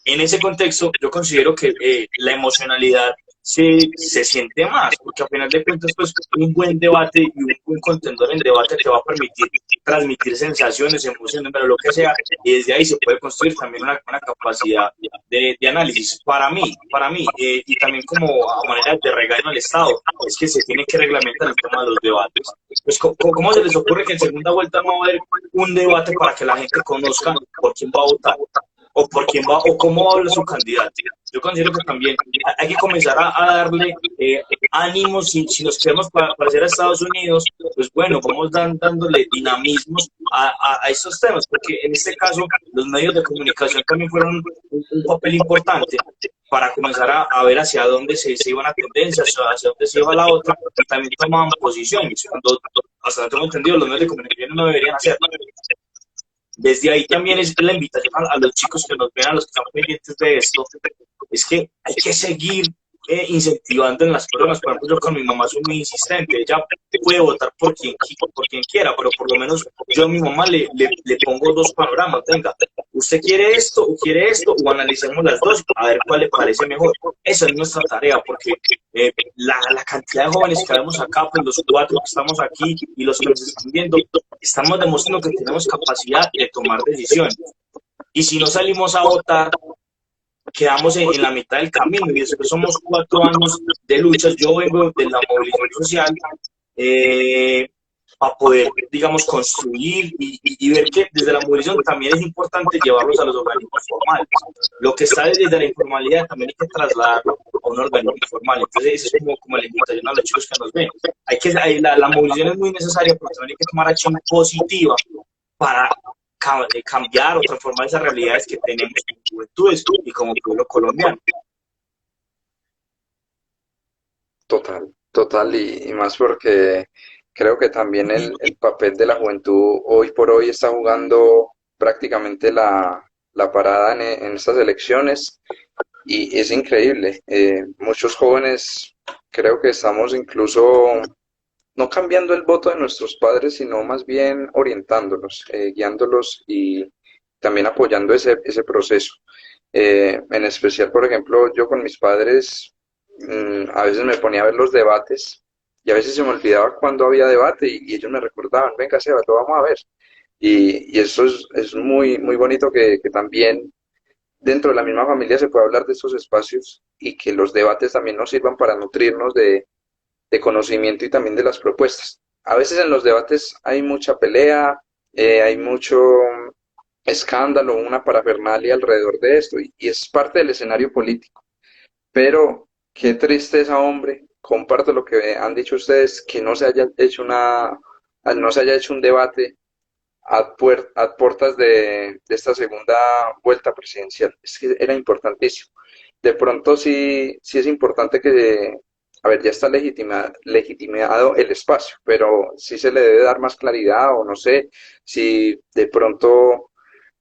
[SPEAKER 5] En ese contexto, yo considero que la emocionalidad se siente más, porque a final de cuentas, pues un buen debate y un contendor en debate te va a permitir transmitir sensaciones, emociones, pero lo que sea, y desde ahí se puede construir también una capacidad de análisis. Para mí y también como a manera de regaño al Estado, es que se tiene que reglamentar el tema de los debates. Pues, ¿cómo se les ocurre que en segunda vuelta no va a haber un debate para que la gente conozca por quién va a votar? O por quién va, o cómo habla su candidato. Yo considero que también hay que comenzar a darle ánimo, si nos queremos parecer a Estados Unidos, pues bueno, vamos dándole dinamismos a estos temas, porque en este caso los medios de comunicación también fueron un papel importante para comenzar a ver hacia dónde se iba una tendencia, hacia dónde se iba la otra, y también tomaban posiciones, cuando hasta donde tengo entendido los medios de comunicación no deberían hacerlo. Desde ahí también es la invitación a los chicos que nos ven, a los que están pendientes de esto, es que hay que seguir incentivando en las personas. Por ejemplo, yo con mi mamá soy muy insistente, ella puede votar por quien quiera, pero por lo menos yo a mi mamá le pongo dos panoramas, venga, usted quiere esto, o analicemos las dos, a ver cuál le parece mejor. Esa es nuestra tarea, porque la cantidad de jóvenes que vemos acá, pues los cuatro que estamos aquí y los que nos están viendo, estamos demostrando que tenemos capacidad de tomar decisiones. Y si no salimos a votar, quedamos en la mitad del camino, y después somos 4 años de luchas. Yo vengo de la movilización social para poder, digamos, construir y ver que desde la movilización también es importante llevarlos a los organismos formales. Lo que está desde la informalidad también hay que trasladarlo a un organismo informal. Entonces, esa es como la invitación a los chicos que nos ven. La movilización es muy necesaria, pero también hay que tomar acción positiva para cambiar o transformar esas realidades que tenemos como juventudes y como pueblo colombiano.
[SPEAKER 7] Total, y más porque creo que también el papel de la juventud hoy por hoy está jugando prácticamente la parada en estas elecciones, y es increíble. Muchos jóvenes creo que estamos incluso no cambiando el voto de nuestros padres, sino más bien orientándolos, guiándolos y también apoyando ese proceso. En especial, por ejemplo, yo con mis padres a veces me ponía a ver los debates y a veces se me olvidaba cuando había debate, y ellos me recordaban, venga Seba, lo vamos a ver. Y eso es muy, muy bonito que también dentro de la misma familia se pueda hablar de estos espacios, y que los debates también nos sirvan para nutrirnos de conocimiento y también de las propuestas. A veces en los debates hay mucha pelea, hay mucho escándalo, una parafernalia alrededor de esto, y es parte del escenario político. Pero qué tristeza, hombre, comparto lo que han dicho ustedes, que no se haya hecho un debate a puertas de esta segunda vuelta presidencial. Es que era importantísimo. De pronto sí es importante que, a ver, ya está legitimado el espacio, pero sí se le debe dar más claridad, o no sé si de pronto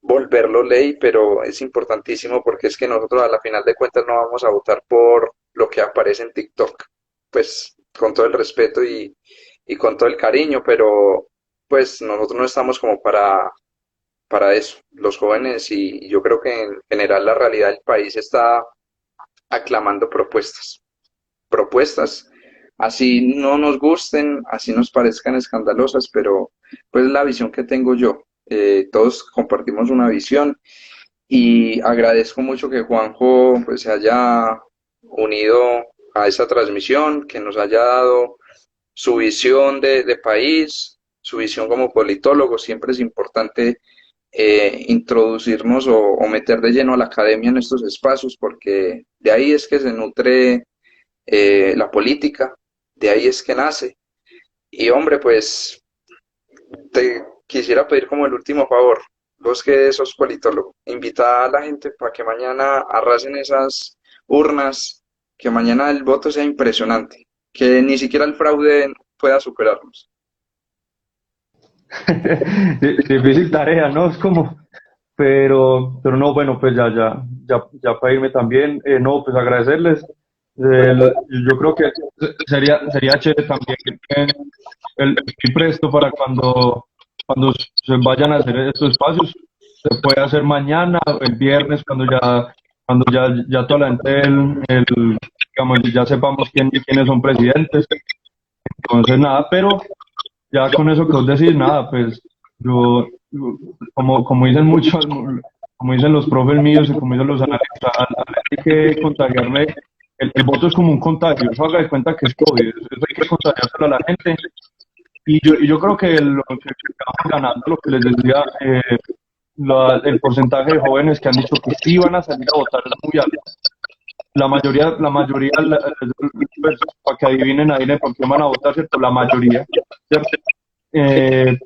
[SPEAKER 7] volverlo ley, pero es importantísimo, porque es que nosotros a la final de cuentas no vamos a votar por lo que aparece en TikTok, pues con todo el respeto y con todo el cariño, pero pues nosotros no estamos como para eso, los jóvenes, y yo creo que en general la realidad del país está aclamando propuestas, así no nos gusten, así nos parezcan escandalosas, pero pues la visión que tengo yo. Todos compartimos una visión, y agradezco mucho que Juanjo pues se haya unido a esa transmisión, que nos haya dado su visión de país, su visión como politólogo. Siempre es importante introducirnos o meter de lleno a la academia en estos espacios, porque de ahí es que se nutre la política, de ahí es que nace. Y hombre, pues te quisiera pedir como el último favor, vos que sos politólogo, invita a la gente para que mañana arrasen esas urnas, que mañana el voto sea impresionante, que ni siquiera el fraude pueda superarnos.
[SPEAKER 8] Difícil tarea, ¿no? Es como, pero no, bueno, pues ya para irme también, no, pues agradecerles. Yo creo que sería chévere también el presto para cuando se vayan a hacer estos espacios. Se puede hacer mañana, el viernes, cuando ya toda la gente digamos, ya sepamos quiénes son presidentes. Entonces, nada, pero ya con eso que vos decís, nada, pues yo, como dicen muchos, como dicen los profes míos y como dicen los analistas, hay que contagiarle, el voto es como un contagio, eso haga de cuenta que es COVID, eso hay que contagiárselo a la gente, y yo creo que lo que estamos ganando, lo que les decía, el porcentaje de jóvenes que han dicho que sí van a salir a votar es muy alto. La mayoría, pues, para que adivinen ahí por qué van a votar, ¿cierto? La mayoría, ¿cierto?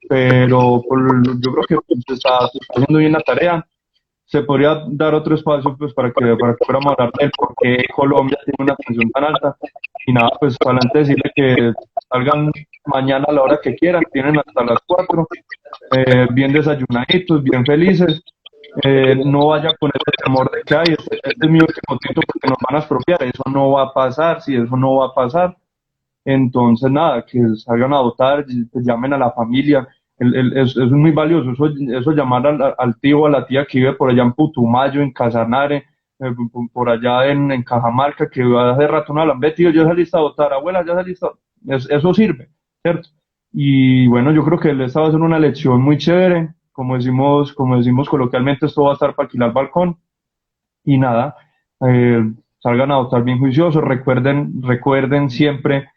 [SPEAKER 8] Pero yo creo que se está haciendo bien la tarea. Se podría dar otro espacio pues para que fuéramos a hablar del por qué Colombia tiene una tensión tan alta. Y nada, pues adelante decirle que salgan mañana a la hora que quieran, tienen hasta las 4, bien desayunaditos, bien felices. No vaya con ese temor de que este es mi último tiempo porque nos van a expropiar. Eso no va a pasar, si eso no va a pasar. Entonces, nada, que salgan a votar, llamen a la familia. Eso es muy valioso, eso llamar al tío o a la tía que vive por allá en Putumayo, en Casanare, por allá en Cajamarca, que hace rato no hablan, ve tío, ya saliste a votar, abuela, ya saliste a... Eso sirve, ¿cierto? Y bueno, yo creo que esta va a ser una elección muy chévere, como decimos coloquialmente, esto va a estar para alquilar balcón, y nada, salgan a votar bien juiciosos, recuerden siempre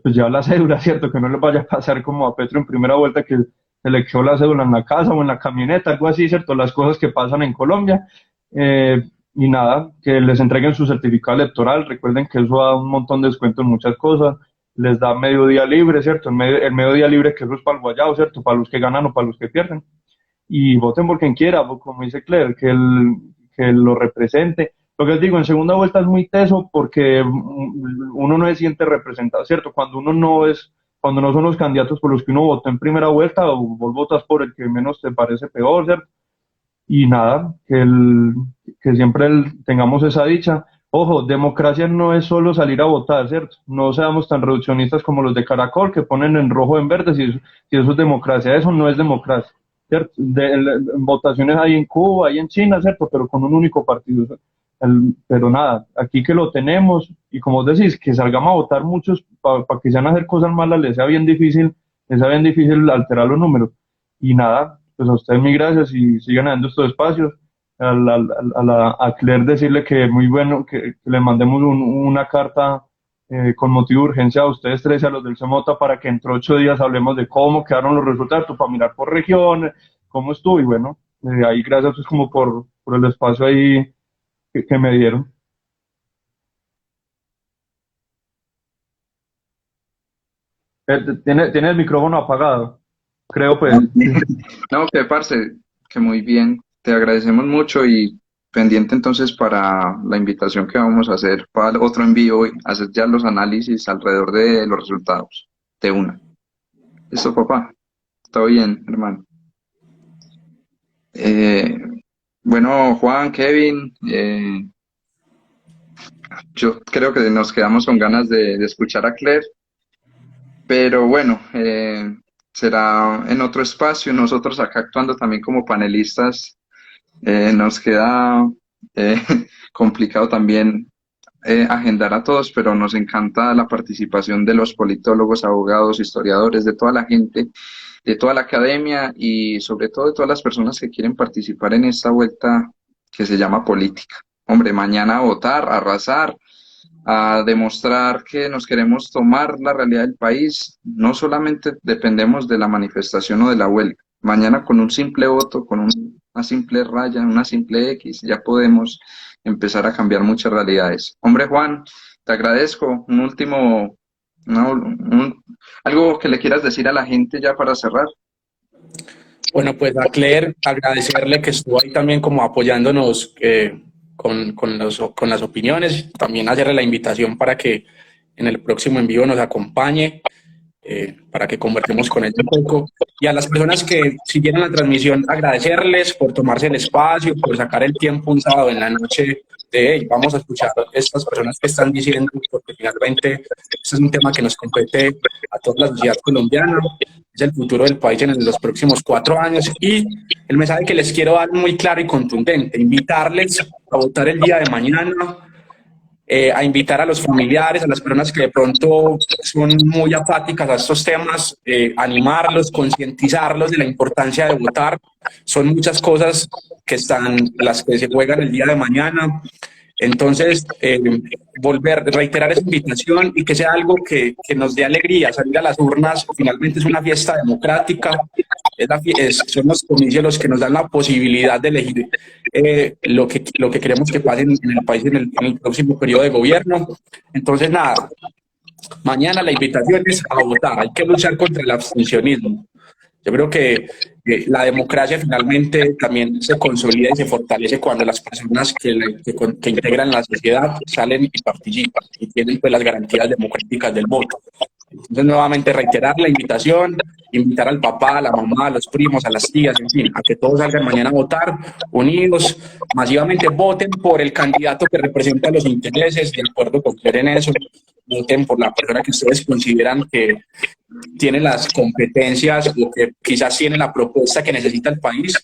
[SPEAKER 8] pues ya la cédula, ¿cierto? Que no les vaya a pasar como a Petro en primera vuelta que se le quedó la cédula en la casa o en la camioneta, algo así, ¿cierto? Las cosas que pasan en Colombia. Y nada, que les entreguen su certificado electoral. Recuerden que eso da un montón de descuento en muchas cosas. Les da medio día libre, ¿cierto? El medio día libre que eso es para el guayabo, ¿cierto? Para los que ganan o para los que pierden. Y voten por quien quiera, como dice Claire, que lo represente. Lo que les digo, en segunda vuelta es muy teso porque uno no se siente representado, ¿cierto? Cuando no son los candidatos por los que uno votó en primera vuelta, o vos votas por el que menos te parece peor, ¿cierto? Y nada, que siempre tengamos esa dicha. Ojo, democracia no es solo salir a votar, ¿cierto? No seamos tan reduccionistas como los de Caracol, que ponen en rojo o en verde, si eso es democracia. Eso no es democracia, ¿cierto? Votaciones hay en Cuba, hay en China, ¿cierto? Pero con un único partido, ¿cierto? Pero nada, aquí que lo tenemos, y como decís, que salgamos a votar muchos para que sean a hacer cosas malas, les sea bien difícil alterar los números. Y nada, pues a ustedes mil gracias y sigan dando estos espacios. A Claire decirle que muy bueno que le mandemos una carta con motivo de urgencia a ustedes tres y a los del CEMOTA para que entre 8 días hablemos de cómo quedaron los resultados, para mirar por región, cómo estuvo, y bueno, ahí gracias pues como por el espacio ahí que me dieron. Tiene el micrófono apagado, creo pues.
[SPEAKER 7] No, que parce, que muy bien, te agradecemos mucho y pendiente entonces para la invitación que vamos a hacer para otro envío y hacer ya los análisis alrededor de los resultados de una. ¿Listo, papá? Está bien, hermano. Bueno, Juan, Kevin, yo creo que nos quedamos con ganas de escuchar a Claire, pero bueno, será en otro espacio. Nosotros acá actuando también como panelistas, nos queda complicado también agendar a todos, pero nos encanta la participación de los politólogos, abogados, historiadores, de toda la gente, de toda la academia y sobre todo de todas las personas que quieren participar en esta vuelta que se llama política. Hombre, mañana a votar, a arrasar, a demostrar que nos queremos tomar la realidad del país. No solamente dependemos de la manifestación o de la huelga. Mañana con un simple voto, con una simple raya, una simple X, ya podemos empezar a cambiar muchas realidades. Hombre, Juan, te agradezco. Un último, algo que le quieras decir a la gente ya para cerrar.
[SPEAKER 6] Bueno, pues a Claire agradecerle que estuvo ahí también como apoyándonos con las opiniones, también hacerle la invitación para que en el próximo envío nos acompañe, para que conversemos con ella un poco. Y a las personas que siguieron la transmisión, agradecerles por tomarse el espacio, por sacar el tiempo un sábado en la noche de hey, vamos a escuchar a estas personas que están diciendo, porque finalmente este es un tema que nos compete a toda la sociedad colombiana, es el futuro del país en los próximos 4 años, y el mensaje que les quiero dar muy claro y contundente, invitarles a votar el día de mañana, a invitar a los familiares, a las personas que de pronto son muy apáticas a estos temas, animarlos, concientizarlos de la importancia de votar. Son muchas cosas que están, las que se juegan el día de mañana. Entonces, reiterar esa invitación y que sea algo que nos dé alegría. Salir a las urnas finalmente es una fiesta democrática, son los comicios los que nos dan la posibilidad de elegir lo que queremos que pase en el país en el próximo periodo de gobierno. Entonces, nada, mañana la invitación es a votar, hay que luchar contra el abstencionismo. Yo creo que la democracia finalmente también se consolida y se fortalece cuando las personas que integran la sociedad salen y participan y tienen pues las garantías democráticas del voto. Entonces, nuevamente reiterar la invitación, invitar al papá, a la mamá, a los primos, a las tías, en fin, a que todos salgan mañana a votar, unidos, masivamente voten por el candidato que representa los intereses, de acuerdo con creer en eso, voten por la persona que ustedes consideran que tiene las competencias o que quizás tiene la propuesta que necesita el país.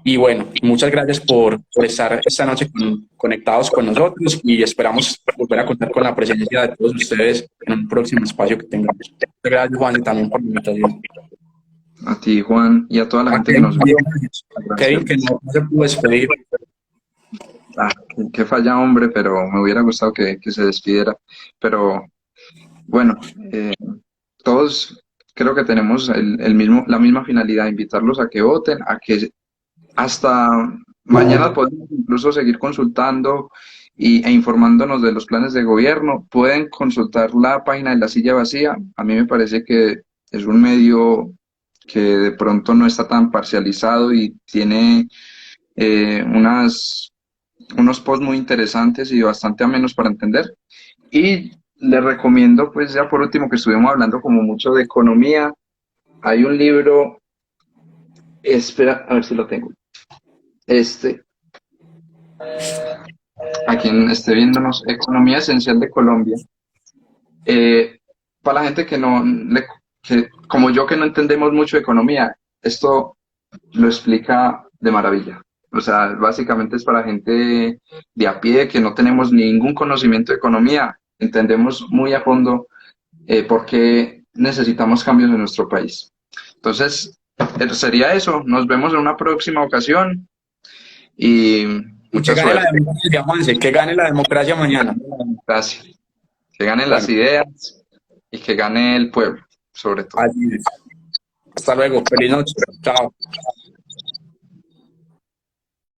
[SPEAKER 6] Y bueno, muchas gracias por estar esta noche conectados con nosotros y esperamos volver a contar con la presencia de todos ustedes en un próximo espacio que tengamos. Muchas gracias, Juan, y también por la invitación.
[SPEAKER 7] A ti, Juan, y a toda la gente que nos vio.
[SPEAKER 6] Kevin, que no se pudo despedir.
[SPEAKER 7] Qué falla, hombre, pero me hubiera gustado que se despidiera. Pero bueno, todos creo que tenemos la misma finalidad, invitarlos a que voten, a que hasta mañana podemos incluso seguir consultando e informándonos de los planes de gobierno. Pueden consultar la página de La Silla Vacía. A mí me parece que es un medio que de pronto no está tan parcializado y tiene unos posts muy interesantes y bastante amenos para entender. Y les recomiendo, pues ya por último, que estuvimos hablando como mucho de economía. Hay un libro, espera, a ver si lo tengo. A quien esté viéndonos, Economía Esencial de Colombia. Para la gente que como yo, que no entendemos mucho de economía, esto lo explica de maravilla. O sea, básicamente es para gente de a pie que no tenemos ningún conocimiento de economía. Entendemos muy a fondo por qué necesitamos cambios en nuestro país. Entonces, sería eso. Nos vemos en una próxima ocasión. Y mucha suerte.
[SPEAKER 6] La democracia, Juanse, que gane la democracia mañana.
[SPEAKER 7] Gracias. Que ganen las ideas y que gane el pueblo, sobre todo.
[SPEAKER 6] Así es. Hasta luego. Feliz noche. Chao.